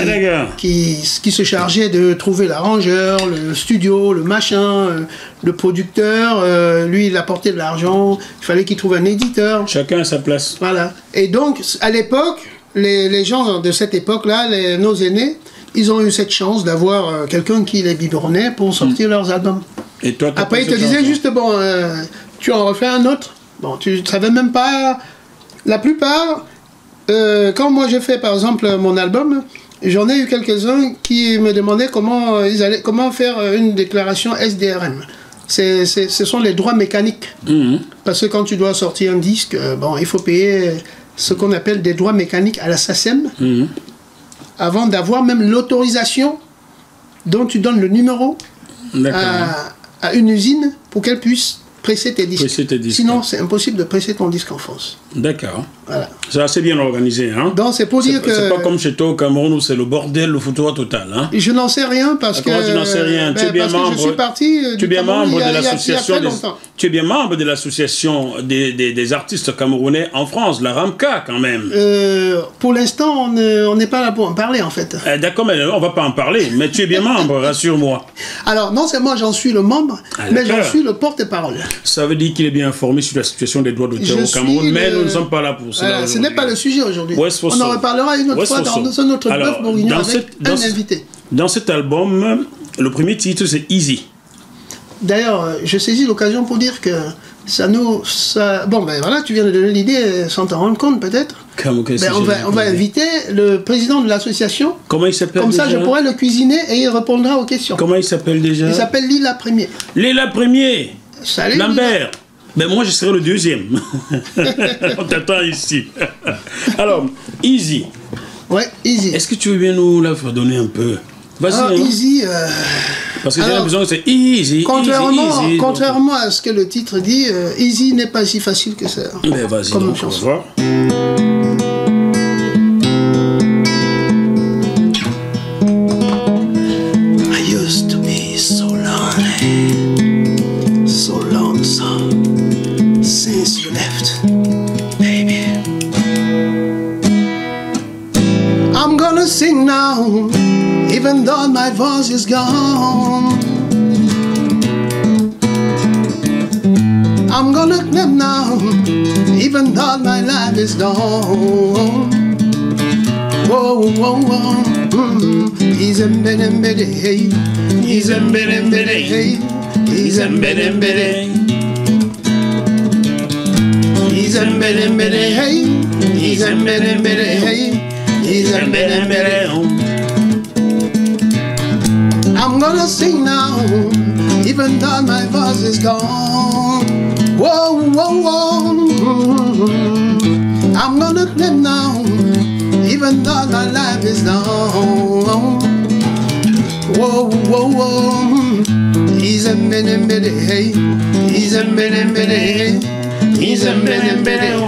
se chargeait de trouver l'arrangeur, le studio, le machin, le producteur, lui il apportait de l'argent, il fallait qu'il trouve un éditeur. Chacun à sa place. Voilà. Et donc, à l'époque, les gens de cette époque-là, nos aînés, ils ont eu cette chance d'avoir quelqu'un qui les biberonnait pour sortir leurs albums. Et toi, après, il te disait juste, bon, tu en refais un autre. Bon, tu ne savais même pas... La plupart, quand moi j'ai fait par exemple mon album, j'en ai eu quelques-uns qui me demandaient comment faire une déclaration SDRM. Ce sont les droits mécaniques. Parce que quand tu dois sortir un disque, bon, il faut payer ce qu'on appelle des droits mécaniques à la SACEM, avant d'avoir même l'autorisation dont tu donnes le numéro à une usine pour qu'elle puisse presser tes disques. Sinon, c'est impossible de presser ton disque en France. D'accord. Voilà. C'est assez bien organisé. Hein? Donc, c'est pour dire que... C'est pas comme chez toi au Cameroun où c'est le bordel, le foutoir total. Hein? Je n'en sais rien parce que... Tu n'en sais rien. Tu es bien membre... Je suis parti tu es bien membre de l'association... Tu es bien membre de l'association des artistes camerounais en France, la RAMCA, quand même. Pour l'instant, on n'est pas là pour en parler, en fait. D'accord, mais on va pas en parler. Mais tu es bien membre, rassure-moi. Alors, non seulement j'en suis le membre, mais j'en suis le porte-parole. Ça veut dire qu'il est bien informé sur la situation des droits d'auteur au Cameroun, mais nous ne sommes pas là pour cela. Ce n'est pas le sujet aujourd'hui. On en reparlera une autre fois dans un autre bœuf bourguignon avec un invité. Dans cet album, le premier titre, c'est Easy. D'ailleurs, je saisis l'occasion pour dire que bon, ben voilà, tu viens de donner l'idée sans t'en rendre compte peut-être. On va inviter le président de l'association. Comment il s'appelle? Comme ça, je pourrais le cuisiner et il répondra aux questions. Comment il s'appelle déjà? Il s'appelle Lila Premier. Lila Premier. Salut, Lambert. Ben moi, je serai le deuxième. On t'attend ici. Alors, Easy. Ouais, Easy. Est-ce que tu veux bien nous la donner un peu? Vas-y. Easy. Parce que j'ai l'impression que c'est Easy. Contrairement à ce que le titre dit, Easy n'est pas si facile que ça. Ben vas-y, comme donc, chanson. on va voir. I used to be so lonely, so lonesome, since you left, baby. I'm gonna sing now, even though my voice is gone. I'm gonna clap now, even though my life is done. Whoa, whoa, whoa. He's embedded, hey. He's embedded, hey. He's embedded, hey. He's embedded, hey. He's embedded, hey. He's embedded, hey. I'm gonna sing now, even though my voice is gone. Whoa, whoa, whoa. I'm gonna clap now, even though my life is long. Whoa, whoa, whoa. He's a minute, hey. He's a minute, hey. He's a minute, hey.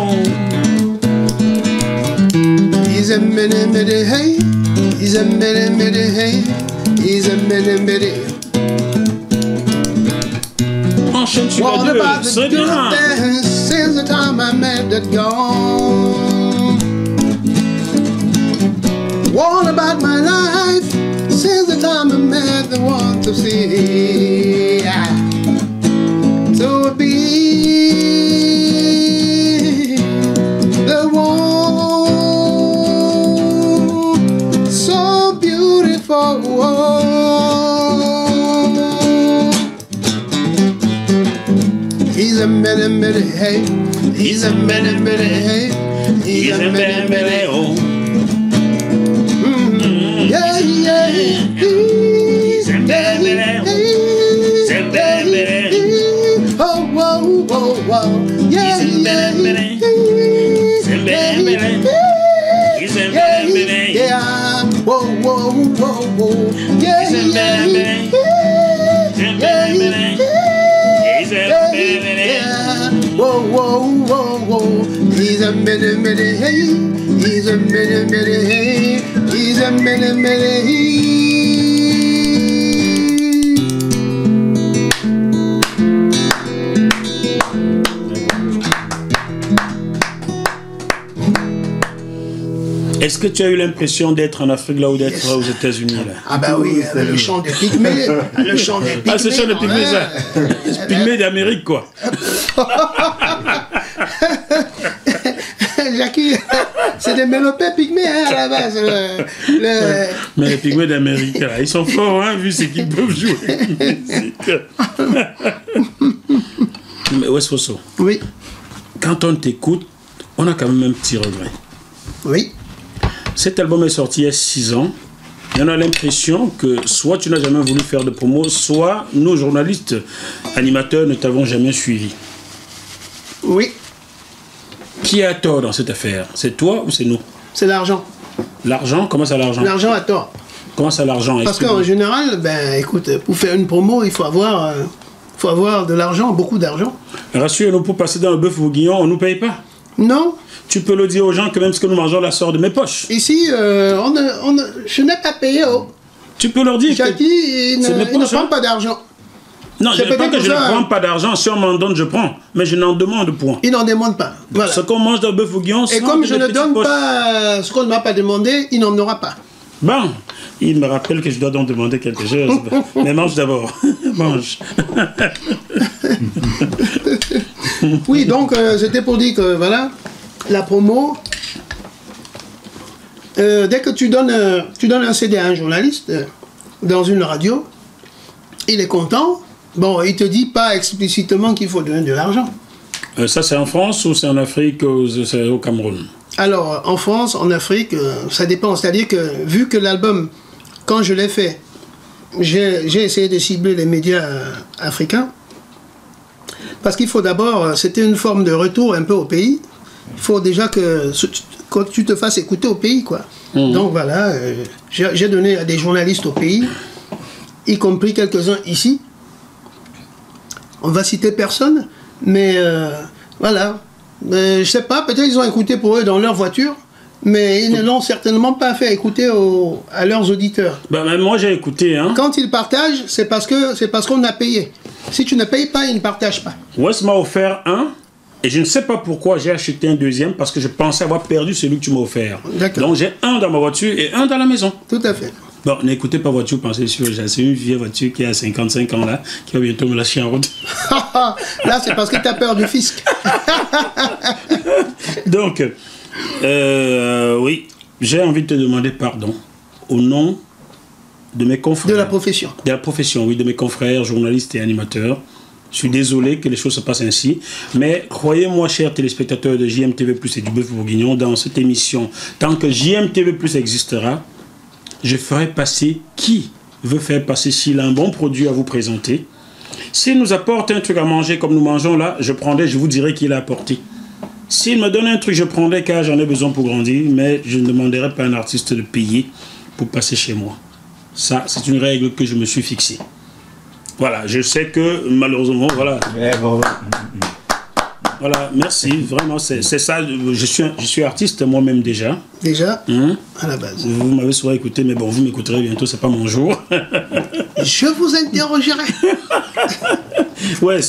He's a minute, hey. He's a minute, hey. He's a minute. Enchaîne sur la deux, c'est bien. Since the time I met that gone. What about my life since the time I met the one to see? To be the one so beautiful. He's a minute, hey. He's a minute, hey. He's a minute, oh. Yeah, yeah. He's a minute, he's a minute. Oh, whoa, whoa, whoa. Yeah, he's a minute, he's a minute. He's a minute, yeah. Whoa, whoa, whoa, whoa. Yeah, he's a minute, he's a minute. Whoa, whoa, whoa, whoa. He's a minute, hey. He's a minute, hey. He's a minute, hey. Est-ce que tu as eu l'impression d'être en Afrique là ou d'être aux États-Unis là? Ah bah oui, le chant des pygmées. Le chant des pygmées. Ah, ce chant des pygmées, ça. Pygmées d'Amérique, quoi. Jackie, c'est des mélopées pygmées hein, à la base. Mais les pygmées d'Amérique, là, ils sont forts, hein, vu ce qu'ils peuvent jouer. Mais Wes Fosso, Oui, quand on t'écoute, on a quand même un petit regret. oui. Cet album est sorti il y a 6 ans. Et on a l'impression que soit tu n'as jamais voulu faire de promo, soit nous, journalistes, animateurs, ne t'avons jamais suivi. Oui, Qui a tort dans cette affaire? C'est toi ou c'est nous? c'est l'argent. L'argent? Comment ça l'argent? L'argent a tort. Comment ça l'argent? Parce qu'en général, ben écoute, pour faire une promo, il faut avoir de l'argent, beaucoup d'argent. Rassure-nous, pour passer dans le bœuf bourguignon, on ne nous paye pas. Non, Tu peux le dire aux gens que même ce que nous mangeons la sort de mes poches. ici, je n'ai pas payé. Oh. Tu peux leur dire que... Jackie, il c'est mes ne poches, prend hein. pas d'argent. Non, je c'est ne dis pas peut-être que je ne pour ça, prends pas d'argent. Si on m'en donne, je prends. Mais je n'en demande point. Il n'en demande pas. Voilà. Ce qu'on mange dans le bœuf bourguignon, Et sort comme de je mes ne petites donne poches. pas ce qu'on ne m'a pas demandé, il n'en aura pas. Bon, il me rappelle que je dois donc demander quelque chose. Mais mange d'abord. Mange. Oui, donc c'était pour dire que voilà, la promo, dès que tu donnes un CD à un journaliste dans une radio, il est content. Bon, il te dit pas explicitement qu'il faut donner de l'argent. Ça, c'est en France ou c'est en Afrique ou c'est au Cameroun? Alors, en France, en Afrique, ça dépend. C'est-à-dire que, vu que l'album, quand je l'ai fait, j'ai essayé de cibler les médias africains. Parce qu'il faut d'abord, c'était une forme de retour un peu au pays. Il faut déjà que tu te fasses écouter au pays, quoi. Donc voilà, j'ai donné à des journalistes au pays, y compris quelques-uns ici. On va citer personne, mais voilà. Je sais pas, peut-être ils ont écouté pour eux dans leur voiture, mais ils ne l'ont certainement pas fait écouter à leurs auditeurs. Ben, même moi, j'ai écouté. Hein. Quand ils partagent, c'est parce qu'on a payé. Si tu ne payes pas, ils ne partagent pas. Wes m'a offert un, et je ne sais pas pourquoi j'ai acheté un deuxième, parce que je pensais avoir perdu celui que tu m'as offert. D'accord. Donc j'ai un dans ma voiture et un dans la maison. Tout à fait. Bon, n'écoutez pas voiture, pensez sur c'est une vieille voiture qui a 55 ans là, qui va bientôt me lâcher en route. Là, c'est parce que tu as peur du fisc. Donc, oui, j'ai envie de te demander pardon au nom de mes confrères. De la profession. De la profession, oui, de mes confrères, journalistes et animateurs. Je suis désolé que les choses se passent ainsi, mais croyez-moi, chers téléspectateurs de JMTV+, et du Bœuf Bourguignon, dans cette émission, tant que JMTV+, existera, je ferai passer qui veut faire passer s'il a un bon produit à vous présenter. S'il nous apporte un truc à manger comme nous mangeons là, je prendrai, je vous dirai qu'il a apporté. S'il me donne un truc, je prendrai car j'en ai besoin pour grandir, mais je ne demanderai pas à un artiste de payer pour passer chez moi. Ça, c'est une règle que je me suis fixée. Voilà, je sais que malheureusement, voilà. Mais bon. Voilà, merci, vraiment, c'est ça. Je suis artiste moi-même déjà. Déjà, à la base. Vous m'avez souvent écouté, mais bon, vous m'écouterez bientôt, c'est pas mon jour. Je vous interrogerai. Ouais,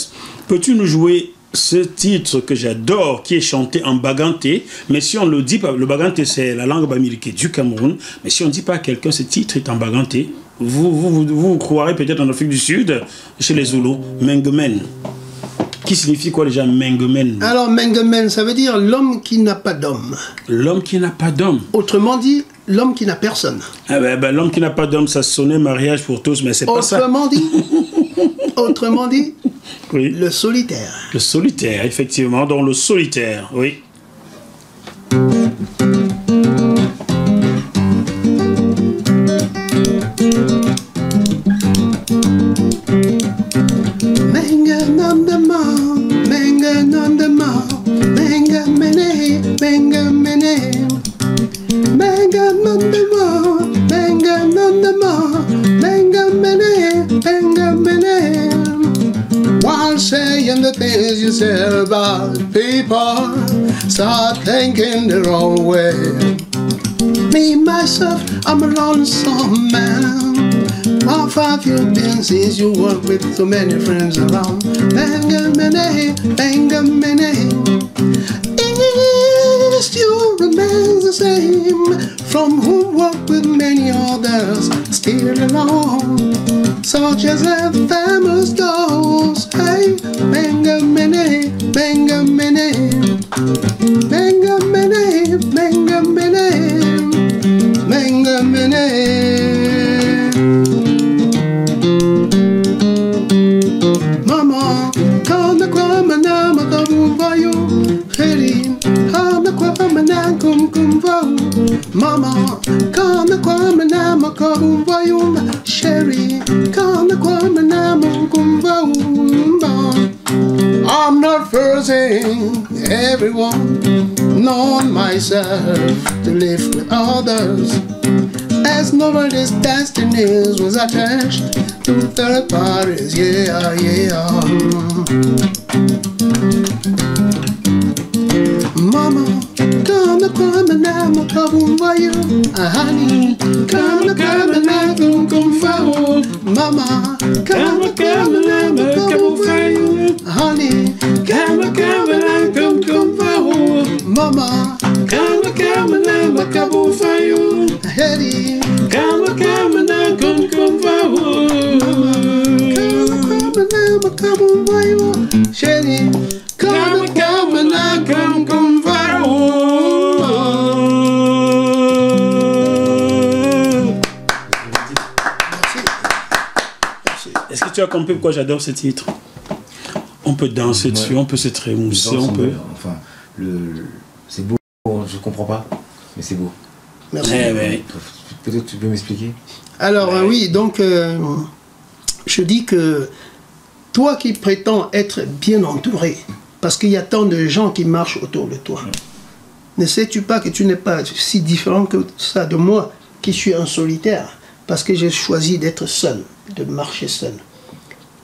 peux-tu nous jouer ce titre que j'adore, qui est chanté en baganté, mais si on le dit pas, le baganté c'est la langue bamileke du Cameroun, mais si on ne dit pas à quelqu'un ce titre est en baganté, vous croirez peut-être en Afrique du Sud, chez les Zoulous, Mengemen. Qui signifie quoi déjà Mengemen? Alors, Mengemen, ça veut dire l'homme qui n'a pas d'homme. L'homme qui n'a pas d'homme. Autrement dit, l'homme qui n'a personne. Ah ben, l'homme qui n'a pas d'homme, ça sonnait mariage pour tous, mais c'est pas ça. Autrement dit, oui. Le solitaire. Le solitaire, effectivement, donc le solitaire, oui. Saying the things you say about people, start thinking the wrong way. Me, myself, I'm a lonesome man. How far have you been since you work with so many friends around? Bengamene, Bengamene. still remains the same, from whom walk with many others, still alone, such as the famous dolls. Hey, Bengamene, Bengamene, Bengamene, Bengamene, Bengamene. Mama, come kwa manama kamu vayo, Herin, come kwa manama kum vayo. Mama, come kwa manama kamu vayo, Sherry, come kwa manama kum vayo. I'm not forcing everyone, nor myself, to live with others, as nobody's destinies was attached to third parties, yeah, yeah. Mama, come and I'm a couple for you, honey. Come and I'm come for Mama, come and I'm a couple for you, honey. Come and I'm come for Mama, come and I'm a couple for you, Eddie. Come and I'm come for Mama, come and I'm a couple for you, Shelly. Come and I'm come for. Est-ce que tu as compris pourquoi j'adore ce titre? On peut danser dessus, on peut se trémousser, on peut... Enfin, c'est beau, je comprends pas, mais c'est beau. Merci. Peut-être tu peux m'expliquer? Alors oui, donc je dis que toi qui prétends être bien entouré, parce qu'il y a tant de gens qui marchent autour de toi, ne sais-tu pas que tu n'es pas si différent que ça de moi, qui suis un solitaire, parce que j'ai choisi d'être seul, de marcher seul.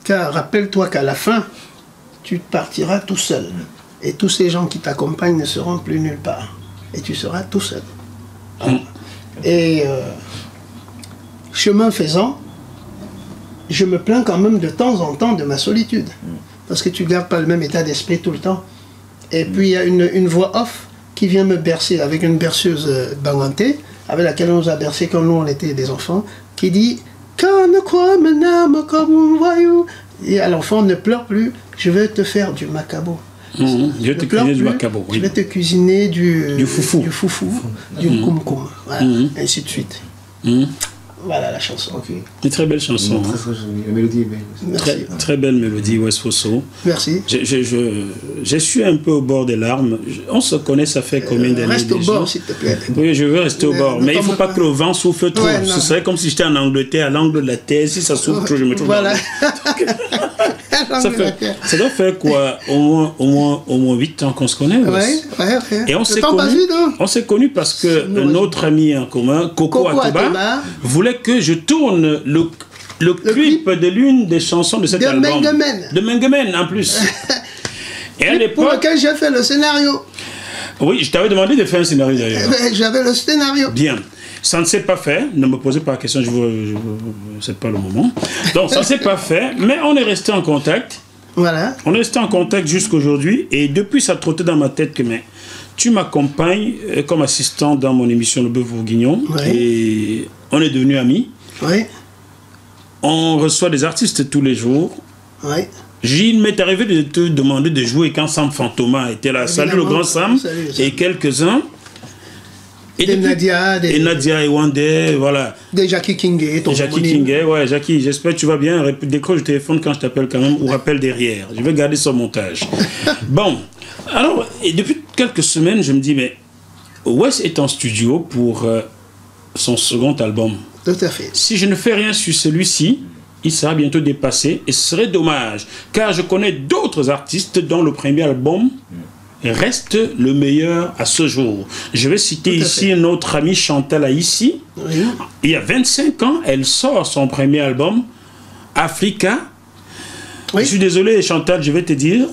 Car rappelle-toi qu'à la fin, tu partiras tout seul. Et tous ces gens qui t'accompagnent ne seront plus nulle part. Et tu seras tout seul. Et chemin faisant, je me plains quand même de temps en temps de ma solitude. Parce que tu ne gardes pas le même état d'esprit tout le temps. Et puis il y a une voix off qui vient me bercer avec une berceuse bangantée, avec laquelle on nous a bercé quand nous on était des enfants, qui dit « Quand ne crois maintenant comme un voyou » et à l'enfant, ne pleure plus, je vais te faire du macabo. Je vais te cuisiner du macabo. Je vais te cuisiner du foufou, du koum-koum, voilà, ainsi de suite. Voilà la chanson. Une très belle chanson. La mélodie est belle. Très belle mélodie, West Fosso. Merci. Je suis un peu au bord des larmes. On se connaît, ça fait combien d'années? Reste au bord, s'il te plaît. Oui, je veux rester au bord. Mais il ne faut pas que le vent souffle trop. Ouais, ce serait comme si j'étais en Angleterre, à l'angle de la terre. Si ça souffle trop, je me trouve. Voilà. Ça doit faire quoi? Au moins 8 ans qu'on se connaît. Ouais. Et on s'est connus parce que notre ami en commun, Coco Atoba, voulait que je tourne le clip de l'une des chansons de cet album. De Mengemen en plus. Et à l'époque, pour lequel j'ai fait le scénario. Oui, je t'avais demandé de faire un scénario d'ailleurs. J'avais le scénario. Bien. Ça ne s'est pas fait. Ne me posez pas la question, c'est pas le moment. Donc ça ne s'est pas fait, mais on est resté en contact. Voilà. On est resté en contact jusqu'aujourd'hui. Et depuis, ça trottait dans ma tête que tu m'accompagnes comme assistant dans mon émission Le Bœuf Bourguignon. Oui. Et on est devenus amis. Oui. On reçoit des artistes tous les jours. Oui. Il m'est arrivé de te demander de jouer quand Sam Fantoma était là. Salut le grand Sam. Salut. Et quelques-uns. Et Nadia. Et Nadia et Wande, voilà. Des Jackie Kingé. Jackie Kingé, ouais, Jackie, j'espère que tu vas bien. Décroche le téléphone quand je t'appelle quand même, ou rappelle derrière. Je vais garder son montage. Bon, alors, et depuis quelques semaines, je me dis, mais Wes est en studio pour son second album. Tout à fait. Si je ne fais rien sur celui-ci, il sera bientôt dépassé, et ce serait dommage, car je connais d'autres artistes dont le premier album reste le meilleur à ce jour. Je vais citer ici notre amie Chantal Aïssi. Oui. Il y a 25 ans, elle sort son premier album, Africa. Oui. Je suis désolé Chantal, je vais te dire...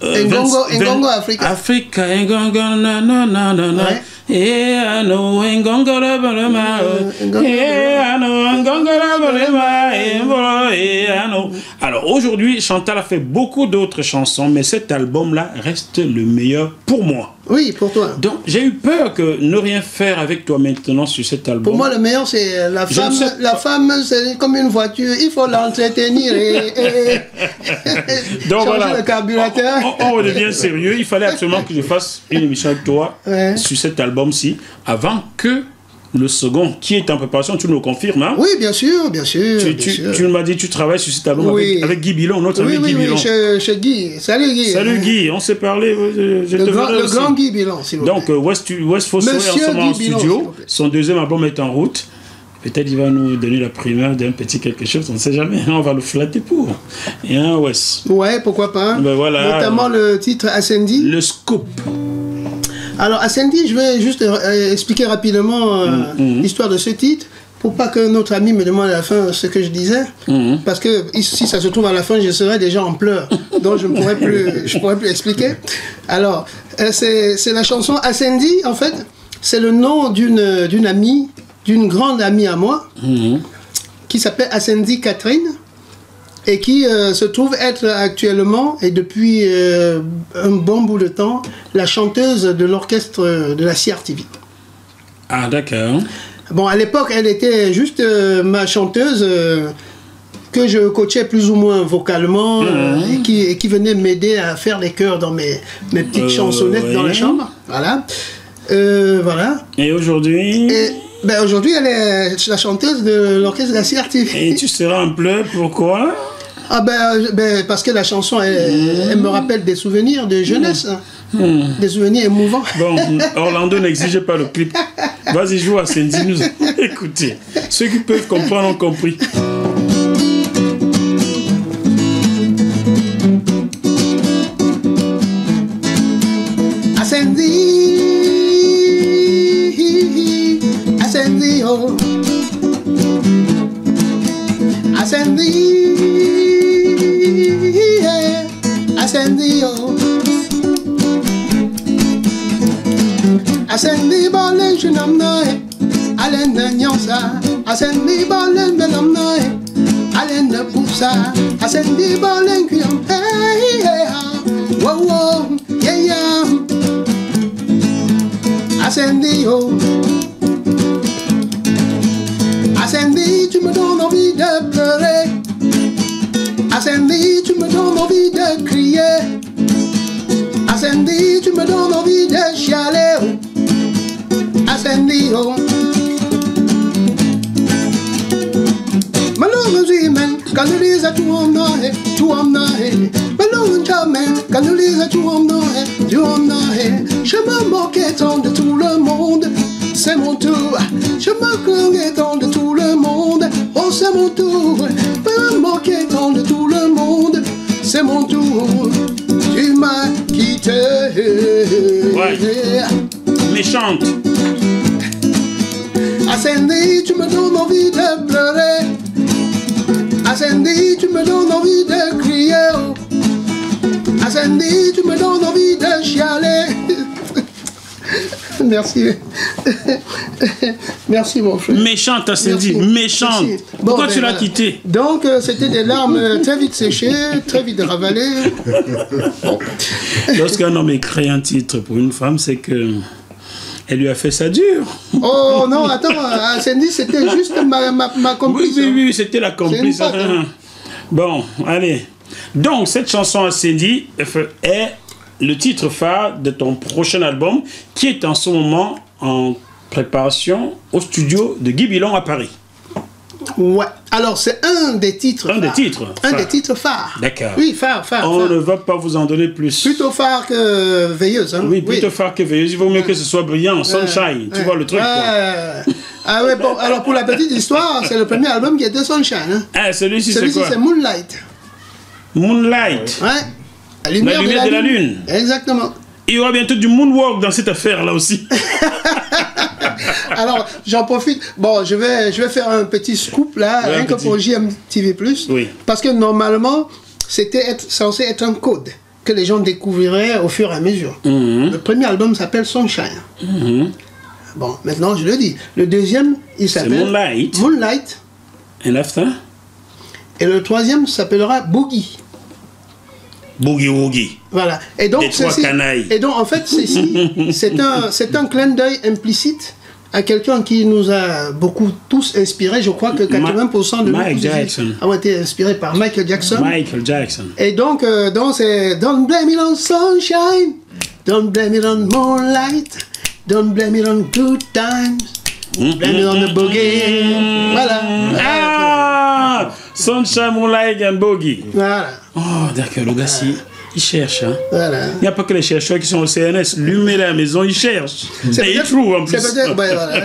Ngongo Africa. Africa, Ngongo, nanana. Yeah, I know, Ngongo, Alors aujourd'hui, Chantal a fait beaucoup d'autres chansons, mais cet album-là reste le meilleur pour moi. Oui, pour toi. Donc, j'ai eu peur que ne rien faire avec toi maintenant sur cet album. Pour moi, le meilleur, c'est la femme. La femme, c'est comme une voiture. Il faut l'entretenir et Donc changer voilà, le carburateur. on redevient sérieux. Il fallait absolument que je fasse une émission avec toi sur cet album-ci avant que le second, qui est en préparation, tu nous le confirmes, hein? Oui, bien sûr, bien sûr. Tu m'as dit que tu travailles sur cet album avec Guy Bilon, notre ami Guy Bilon. Oui, chez Guy. Salut Guy. Salut Guy, on s'est parlé. Le grand Guy Bilon, s'il vous plaît. Donc, West Fossoyé en ce moment en studio. Son deuxième album est en route. Peut-être il va nous donner la primeur d'un petit quelque chose, on ne sait jamais. On va le flatter pour. Et un West. Ouais, pourquoi pas. Ben voilà. Notamment le titre Ascendi. Le scoop. Alors, Ascendi, je vais juste expliquer rapidement l'histoire de ce titre, pour pas que notre ami me demande à la fin ce que je disais, parce que si ça se trouve à la fin, je serais déjà en pleurs, donc je ne pourrais plus expliquer. Alors, c'est la chanson Ascendi, en fait, c'est le nom d'une amie, d'une grande amie à moi, qui s'appelle Ascendi Catherine, et qui se trouve être actuellement, et depuis un bon bout de temps, la chanteuse de l'orchestre de la CRTV. Ah, d'accord. Bon, à l'époque, elle était juste ma chanteuse que je coachais plus ou moins vocalement et qui venait m'aider à faire les chœurs dans mes petites chansonnettes dans la chambre. Voilà. Voilà. Et aujourd'hui aujourd'hui, elle est la chanteuse de l'orchestre de la CRTV. Et tu seras en pleurs, pourquoi? Ah parce que la chanson, elle me rappelle des souvenirs de jeunesse, des souvenirs émouvants. Bon, Orlando n'exige pas le clip. Vas-y, joue à Cindy, nous écoutez. Ceux qui peuvent comprendre ont compris. Ascendi, oh. Ascendi. Ascendio, ascendi balen junamnae, alen nyansa, ascendi balen benamnae, alen pusa, ascendi balen kuyam, hey hey wow wow, yeah yeah, ascendio, ascendi, tu me donnes envie de pleurer. Ascendi, tu me donnes envie de crier. Ascendi, tu me donnes envie de chialer. Ascendi, oh. Malonga zimen, kanaliza tuomnahe, tuomnahe. Malonga jamen, kanaliza tuomnahe, tuomnahe. Je me moquais tant de tout le monde, c'est mon tour. Je me moquais tant de tout le monde, oh c'est mon tour. Je me moquais tant de tout le monde, c'est mon tour. Tu m'as quitté. Ouais. Méchante. Ascendi, tu me donnes envie de pleurer. Ascendi, tu me donnes envie de crier. Ascendi, tu me donnes envie de chialer. Merci. Merci mon frère. Méchante, Ascendi, méchante. Merci. Pourquoi Bon, tu l'as quitté? Donc, c'était des larmes très vite séchées, très vite ravalées. Bon. Lorsqu'un homme écrit un titre pour une femme, c'est que elle lui a fait ça dur. Oh non, attends, Ascendi, c'était juste ma complice. Oui, c'était la complice. C'est une pote, hein. Bon, allez. Donc, cette chanson Ascendi est le titre phare de ton prochain album qui est en ce moment en préparation au studio de Guy Bilon à Paris. Ouais, alors c'est un des titres. Un des titres. Un des titres phares. D'accord. Oui, phare. On ne va pas vous en donner plus. Plutôt phare que veilleuse. Hein? Oui, plutôt phare que veilleuse. Il vaut mieux que ce soit brillant, sunshine. Tu vois le truc, quoi. Ah ouais, bon, alors pour la petite histoire, c'est le premier album qui était Sunshine. Hein? Ah, celui-ci c'est Celui-ci quoi? c'est Moonlight. Moonlight. Ouais. La lumière de la lune. Exactement. Il y aura bientôt du moonwalk dans cette affaire-là aussi. Alors, j'en profite. Bon, je vais faire un petit scoop là, rien que pour JMTV+. Oui. Parce que normalement, c'était censé être un code que les gens découvriraient au fur et à mesure. Le premier album s'appelle Sunshine. Bon, maintenant je le dis. Le deuxième, il s'appelle Moonlight. Et l'after? Et le troisième s'appellera Boogie. Boogie Woogie. Voilà. Et donc, Des trois canailles. Et donc, en fait, c'est un clin d'œil implicite à quelqu'un qui nous a beaucoup tous inspirés. Je crois que 80% de Michael Jackson ont été inspirés par Michael Jackson. Michael Jackson. Et donc c'est Don't blame it on sunshine, don't blame it on moonlight, don't blame it on good times, blame it on the boogie. Voilà. Ah, Sunshine, Moonlight and Boogie. Voilà. Oh, d'accord, le gars, il cherche. Hein. Voilà. Il n'y a pas que les chercheurs qui sont au CNS. Lui, à la maison, il cherche. Et il trouve en plus. C'est peut-être. Ouais, voilà.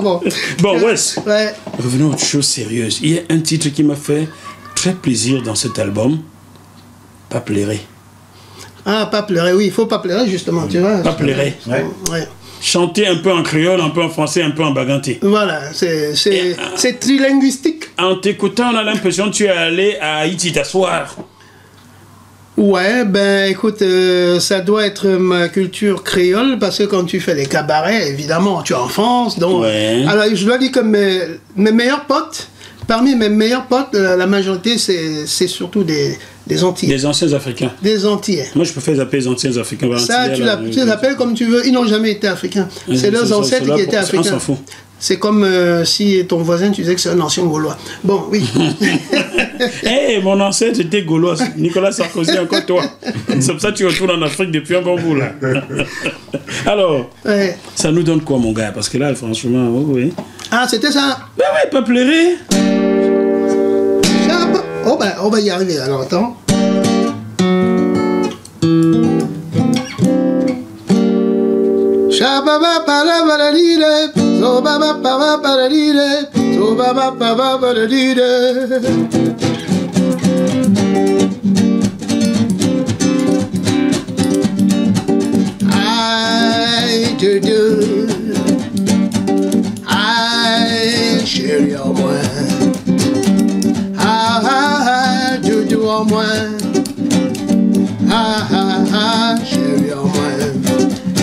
Bon. Bon, Wes. Ouais. Revenons à autre chose sérieuse. Il y a un titre qui m'a fait très plaisir dans cet album. Pas pleurer. Ah, pas pleurer, oui, il faut pas pleurer, justement, tu vois. Pas pleurer. Ouais. Chanter un peu en créole, un peu en français, un peu en baganté. Voilà, c'est trilinguistique. En t'écoutant, on a l'impression que tu es allé à Haïti t'asseoir. Ouais, ben écoute, ça doit être ma culture créole, parce que quand tu fais des cabarets, évidemment, tu enfonces. Donc, Ouais. alors, je dois dire que mes meilleurs potes, parmi mes meilleurs potes, la majorité, c'est surtout des Antillais. Des anciens Africains. Des Antillais. Moi, je préfère les appeler les anciens Africains. Ça, tu les appelles comme tu veux, ils n'ont jamais été africains. C'est leurs ancêtres qui étaient africains. On s'en fout. C'est comme si ton voisin, tu disais que c'est un ancien Gaulois. Bon, oui. Hey, mon ancêtre était Gaulois, Nicolas Sarkozy, encore toi. C'est pour ça que tu retournes en Afrique depuis un bon bout, là. Alors, Ouais. ça nous donne quoi, mon gars? Parce que là, franchement, oui. Ah, c'était ça. Ben ouais, pas pleurer. Oh, ben, on va y arriver, alors attends. Chérie en moi, en moi, chérie en moi.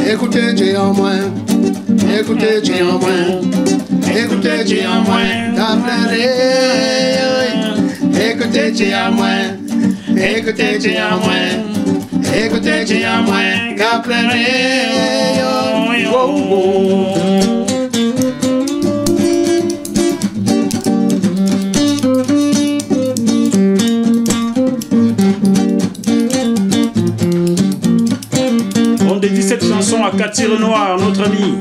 Écoutez, j'ai en moi, écoutez, j'ai en moi, écoutez, j'ai en moi, t'as pleuré. Écoutez, j'ai en moi, écoutez, j'ai en moi, écoutez, j'ai en moi, t'as pleuré. On dédie cette chanson à Cathy Renoir, notre ami.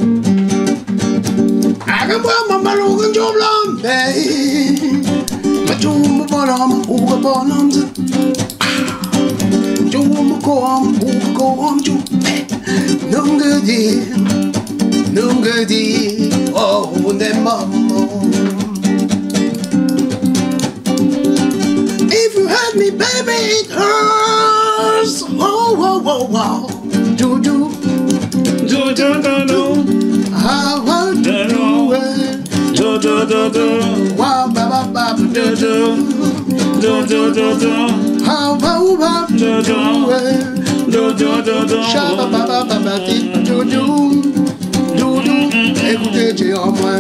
If you hurt me, baby, it hurts. Oh, oh, oh, wow. Do. How I do it. Wow, ba ba ba do. How I do it. Shabba ba ba ba ba do. Écoutez, j'ai en moi.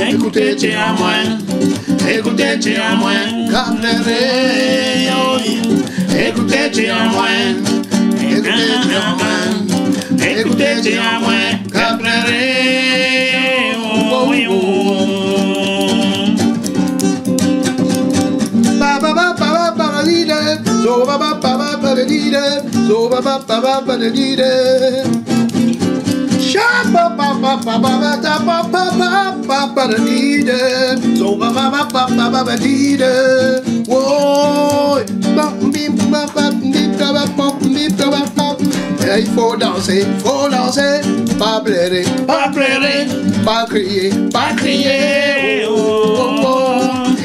Écoutez, j'ai en moi. Écoutez, j'ai en moi. Écoutez, j'ai en moi. Écoutez, j'ai en moi. Écoutez, j'ai en moi. Ba ba ba ba ba ba dee da. So ba ba ba ba ba dee da. So ba ba ba ba ba dee da. Shabba ba ba ba ba da ba ba ba ba ba dee da. So ba ba ba ba ba ba dee da. Whoa, ba bim ba ba dee da ba ba dee da ba ba. Il faut danser, pas pleurer, pas crier, oh, oh, oh.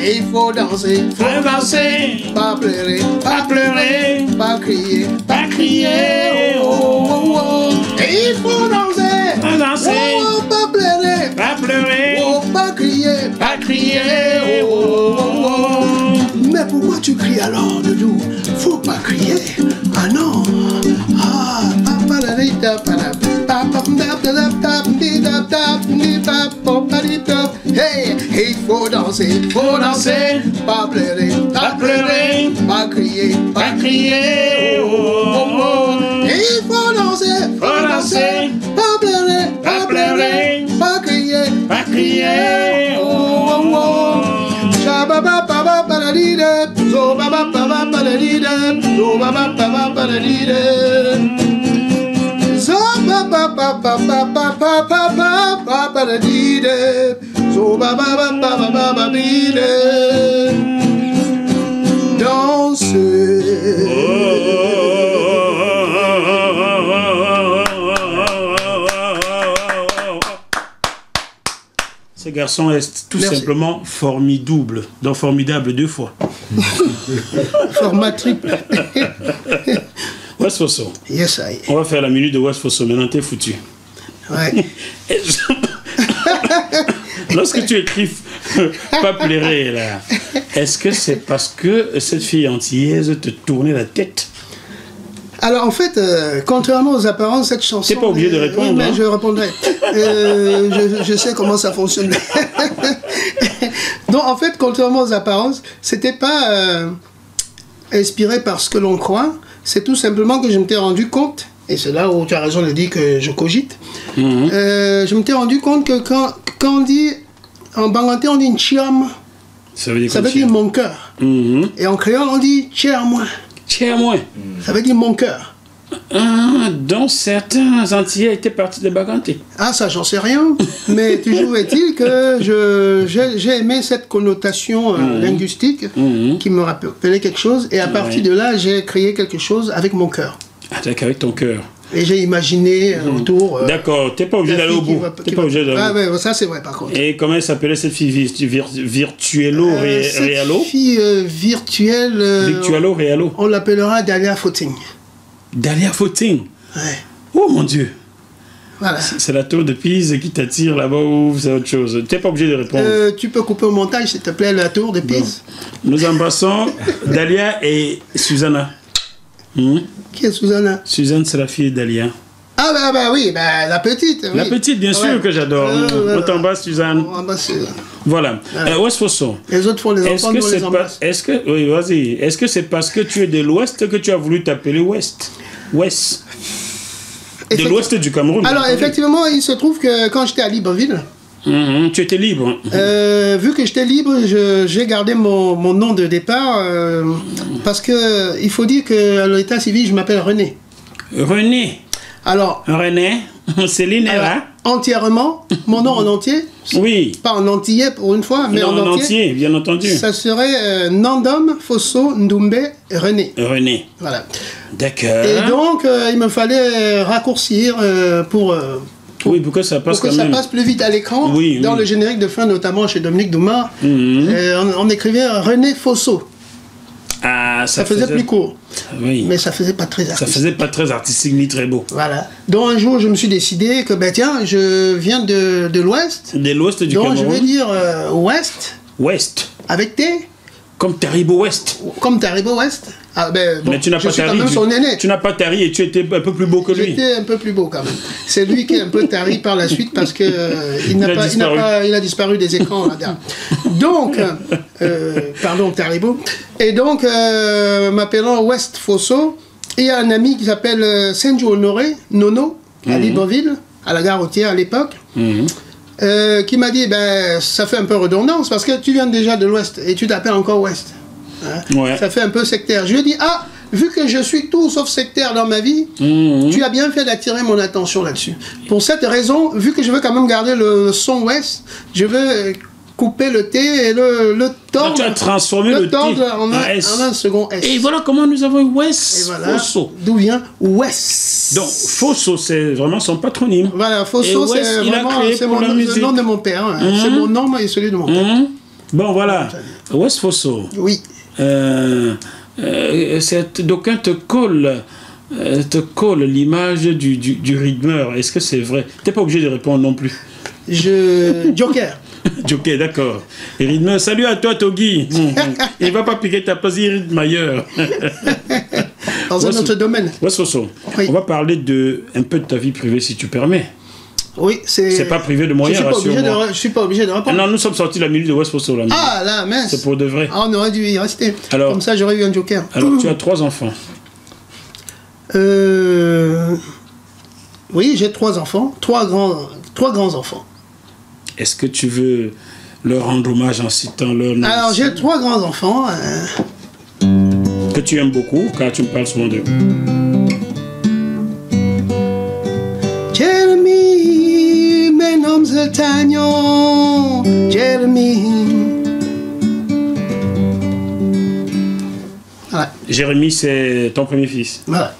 Il faut danser, pas pleurer, pas crier, oh, oh, oh. Et il faut danser, oh, pas pleurer, oh, pas crier, oh, oh, oh. Mais pourquoi tu cries alors, Doudou? Faut pas crier, ah non. Ah, Hey, il faut danser, pas pleurer, pas crier, oh, oh, oh. Et il faut danser, pas pleurer, pas crier, oh, oh, oh. Shababa baba paladide, zo baba baba paladide, zo baba baba paladide. So ba ba ba ba ba ba ba ba ba ba ba da dee de. So ba ba ba ba ba ba ba dee de. Danser. Ce garçon est tout simplement formidable, donc formidable 2 fois. Format triple. West Fosso. Yes, I. On va faire la minute de West Fosso, maintenant t'es foutu. Ouais. Lorsque tu écris pas pleurer là, est-ce que c'est parce que cette fille antillaise te tournait la tête? Alors en fait, contrairement aux apparences, cette chanson... T'es pas obligé de répondre. Oui, mais hein? je répondrai. Je sais comment ça fonctionne. Donc en fait, contrairement aux apparences, c'était pas inspiré par ce que l'on croit. C'est tout simplement que je m'étais rendu compte, et c'est là où tu as raison de dire que je cogite, je m'étais rendu compte que quand on dit, en banganté on dit Nchiam, ça veut dire mon cœur. Et en créole on dit Tchère-moi. Tchère-moi. Ça veut dire mon cœur. Donc certains Antillais étaient partis de Baganté. Ah, ça, j'en sais rien. Mais toujours est-il que j'ai aimé cette connotation linguistique qui me rappelait quelque chose. Et à partir de là, j'ai créé quelque chose avec mon cœur. Ah, d'accord, avec ton cœur. Et j'ai imaginé autour... D'accord, t'es pas obligé d'aller au bout. Ah ouais, ça c'est vrai par contre. Et comment elle s'appelait cette fille Virtuello Realo? Cette fille virtuelle... Virtuello Realo. On l'appellera Dalia Footing. Dalia Footing? Ouais. Oh mon Dieu. Voilà. C'est la tour de Pise qui t'attire là-bas ou c'est autre chose? T'es pas obligé de répondre. Tu peux couper au montage s'il te plaît, la tour de Pise. Bon. Nous embrassons Dalia et Susanna. Qui est Susanna? Suzanne, c'est la fille d'Alia. Ah bah oui, bah, la petite. Oui. La petite, bien sûr que j'adore. On t'embrasse, Suzanne. On embrasse Suzanne. Voilà. West Fosso. Les autres font les enfants, nous les embrasse. Oui, vas-y. Est-ce que c'est parce que tu es de l'Ouest que tu as voulu t'appeler West? De l'Ouest du Cameroun. Alors, effectivement, il se trouve que quand j'étais à Libreville... tu étais libre. Vu que j'étais libre, j'ai gardé mon nom de départ parce que il faut dire qu'à l'état civil, je m'appelle René. René. Alors. René. Céline est là. Entièrement, mon nom en entier. Oui. Pas en antillais pour une fois, mais en entier. Bien entendu. Ça serait Nandom Fosso Ndoumbe René. René. Voilà. D'accord. Et donc, il me fallait raccourcir pour que ça passe pour que ça passe plus vite à l'écran. Oui, dans le générique de fin, notamment chez Dominique Doumar, on écrivait René Fosso. Ah, ça faisait plus court. Oui. Mais ça faisait pas très artistique. Ça faisait pas très artistique ni très beau. Voilà. Donc un jour, je me suis décidé que, ben tiens, je viens de l'Ouest. De l'Ouest du Cameroun. Donc je vais dire Ouest. Ouest. Avec T. Comme Taribo Ouest. Comme Taribo Ouest. Ah ben, bon, mais tu n'as pas tari. Quand même son aîné. Tu n'as pas tari et tu étais un peu plus beau que lui. J'étais un peu plus beau quand même. C'est lui qui est un peu tari par la suite parce que il a disparu des écrans là-dedans. Donc, pardon Taribo. Et donc, m'appelant West Fosso, il y a un ami qui s'appelle Senju Honoré, Nono, à Libreville, à la gare routière à l'époque. Qui m'a dit, ben, ça fait un peu redondance parce que tu viens déjà de l'Ouest et tu t'appelles encore Ouest. Hein? Ouais. Ça fait un peu sectaire. Je lui ai dit, ah, vu que je suis tout sauf sectaire dans ma vie, tu as bien fait d'attirer mon attention là-dessus. Pour cette raison, vu que je veux quand même garder le son Ouest, je veux couper le T et le tordre. Tu as transformé le T en un second S. Et voilà comment nous avons West voilà, Fosso. D'où vient West. Donc Fosso, c'est vraiment son patronyme. Voilà, Fosso, c'est vraiment le nom de mon père. Hein. C'est mon nom et celui de mon père. Bon, voilà. West Fosso. Oui. D'aucuns te colle l'image du rythmeur. Est-ce que c'est vrai? Tu n'es pas obligé de répondre non plus. Joker. Joker, d'accord. Et rythmeur, salut à toi, Togi. Il ne va pas piquer ta place, il rythme ailleurs. Dans un autre domaine. West Fosso, oui. On va parler un peu de ta vie privée, si tu permets. Oui, c'est... C'est pas privé de moyens, je suis pas obligé de répondre. Non, nous sommes sortis la minute de West Fosso. Ah là, mince. C'est pour de vrai. Ah, on aurait dû y rester. Alors, comme ça, j'aurais eu un joker. Alors, tu as 3 enfants. Oui, j'ai 3 enfants. 3 grands enfants. Est-ce que tu veux leur rendre hommage en citant leur nom? Alors, j'ai 3 grands enfants. Que tu aimes beaucoup, car tu me parles souvent d'eux. Jeremy, mes noms Tagnon, Jeremy. Voilà. Jérémy, c'est ton premier fils. Voilà.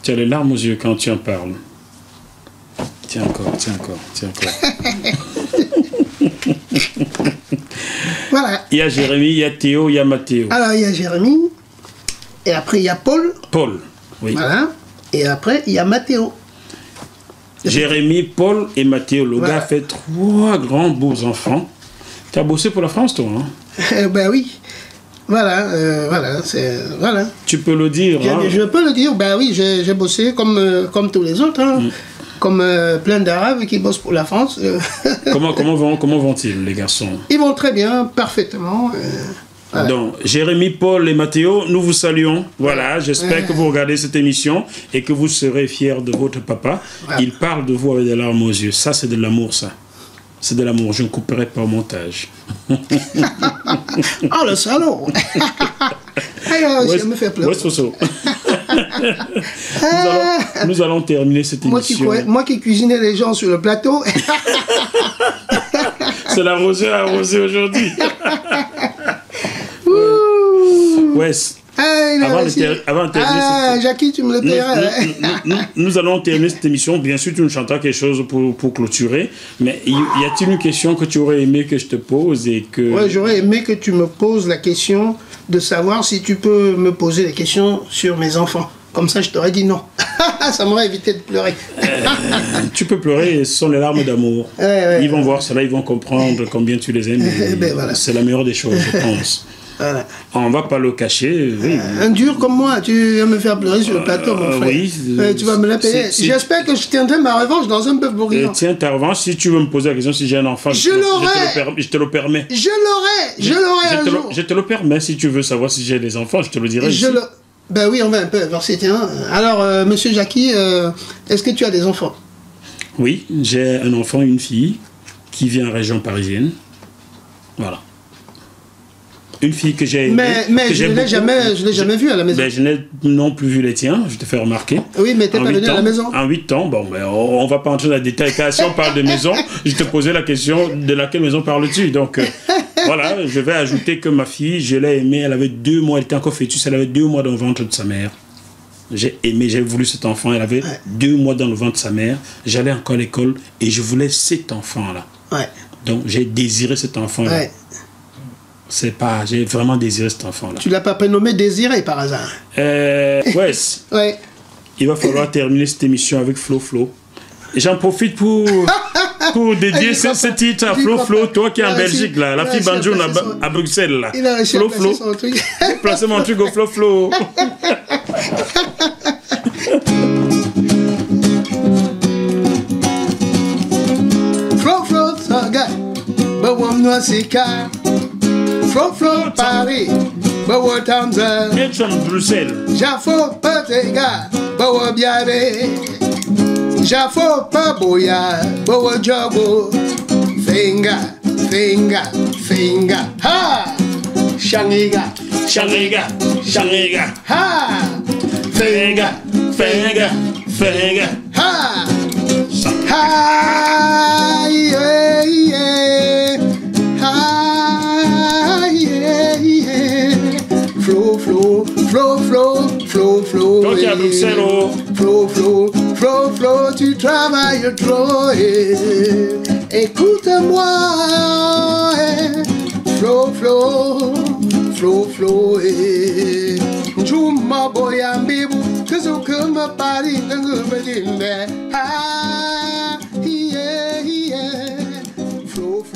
Tu as les larmes aux yeux quand tu en parles. Tiens encore. Voilà. Il y a Jérémy, il y a Théo, il y a Mathéo. Alors, il y a Jérémy. Et après, il y a Paul. Paul, oui. Voilà. Et après, il y a Mathéo. Jérémy, Paul et Mathéo. Le gars fait 3 grands beaux enfants. Tu as bossé pour la France, toi, hein? Ben oui. Voilà, voilà. Tu peux le dire, hein? Je peux le dire, ben oui, j'ai bossé comme tous les autres, hein. Comme plein d'Arabes qui bossent pour la France. Comment vont-ils, les garçons? Ils vont très bien, parfaitement. Voilà. Donc, Jérémy, Paul et Mathéo, nous vous saluons. Voilà, j'espère que vous regardez cette émission et que vous serez fiers de votre papa. Voilà. Il parle de vous avec des larmes aux yeux. Ça, c'est de l'amour, ça. C'est de l'amour. Je ne couperai pas au montage. Oh, le salaud. Ça me fait pleurer. West Fosso. Nous allons terminer cette émission. Moi qui cuisinais les gens sur le plateau. C'est l'arroseur arrosé aujourd'hui. West. Avant de terminer Jackie, tu me le paieras. Nous allons terminer cette émission. Bien sûr, tu nous chanteras quelque chose pour clôturer. Mais y a-t-il une question que tu aurais aimé que je te pose et que... Ouais, j'aurais aimé que tu me poses la question de savoir si tu peux me poser des questions sur mes enfants. Comme ça, je t'aurais dit non. Ça m'aurait évité de pleurer. Tu peux pleurer, ce sont les larmes d'amour. Ils vont voir cela, ils vont comprendre combien tu les aimes. Voilà. C'est la meilleure des choses, je pense. Voilà. On ne va pas le cacher. Oui. Un dur comme moi, tu vas me faire pleurer sur le plateau, mon frère. Oui. Tu vas me la payer. J'espère que je tiendrai ma revanche dans un peu bourguignon. Tiens ta revanche, si tu veux me poser la question si j'ai un enfant, je te le permets. Je l'aurai un jour. Je te le permets si tu veux savoir si j'ai des enfants, je te le dirai. Ben oui, on va un peu voir si tiens. Alors, monsieur Jackie, est-ce que tu as des enfants? Oui, j'ai un enfant, une fille, qui vit en région parisienne. Voilà. Une fille que j'ai aimée. Mais je ne l'ai jamais vue à la maison. Ben, je n'ai non plus vu les tiens, je te fais remarquer. Oui, mais tu n'es pas venu à la maison. En 8 ans, bon, ben, on ne va pas entrer dans les détails. Car si on parle de maison, je te posais la question de laquelle maison parles-tu. Donc, voilà, je vais ajouter que ma fille, je l'ai aimée, elle avait 2 mois, elle était encore fœtus, elle avait 2 mois dans le ventre de sa mère. J'ai aimé, j'ai voulu cet enfant, elle avait 2 mois dans le ventre de sa mère. J'allais encore à l'école et je voulais cet enfant-là. Ouais. Donc, j'ai désiré cet enfant-là. Ouais. J'ai vraiment désiré cet enfant-là. Tu l'as pas prénommé Désiré par hasard? Ouais. Il va falloir terminer cette émission avec Flo. Et j'en profite pour dédier ce titre à Flo, toi qui es en Belgique, là, la fille banjo à Bruxelles, là. Il a réussi à placer son truc. Placez mon truc au Flo. Flo, ça gars, bah on noie c'est car. Flo, Paris, Bawa Tamza, Bruxelles. Jafo, Patega, Bawa Biabe, Jafo, Paboya, Bawa Jogo, Finger, ha, Shangiga, ha, Finger, ha, Flo. Toi qui es à Bruxelles, Flo, tu travailles trop. Écoute-moi, Flo. Juma boyambibu, kazukuma pari ngubadinde. Flo.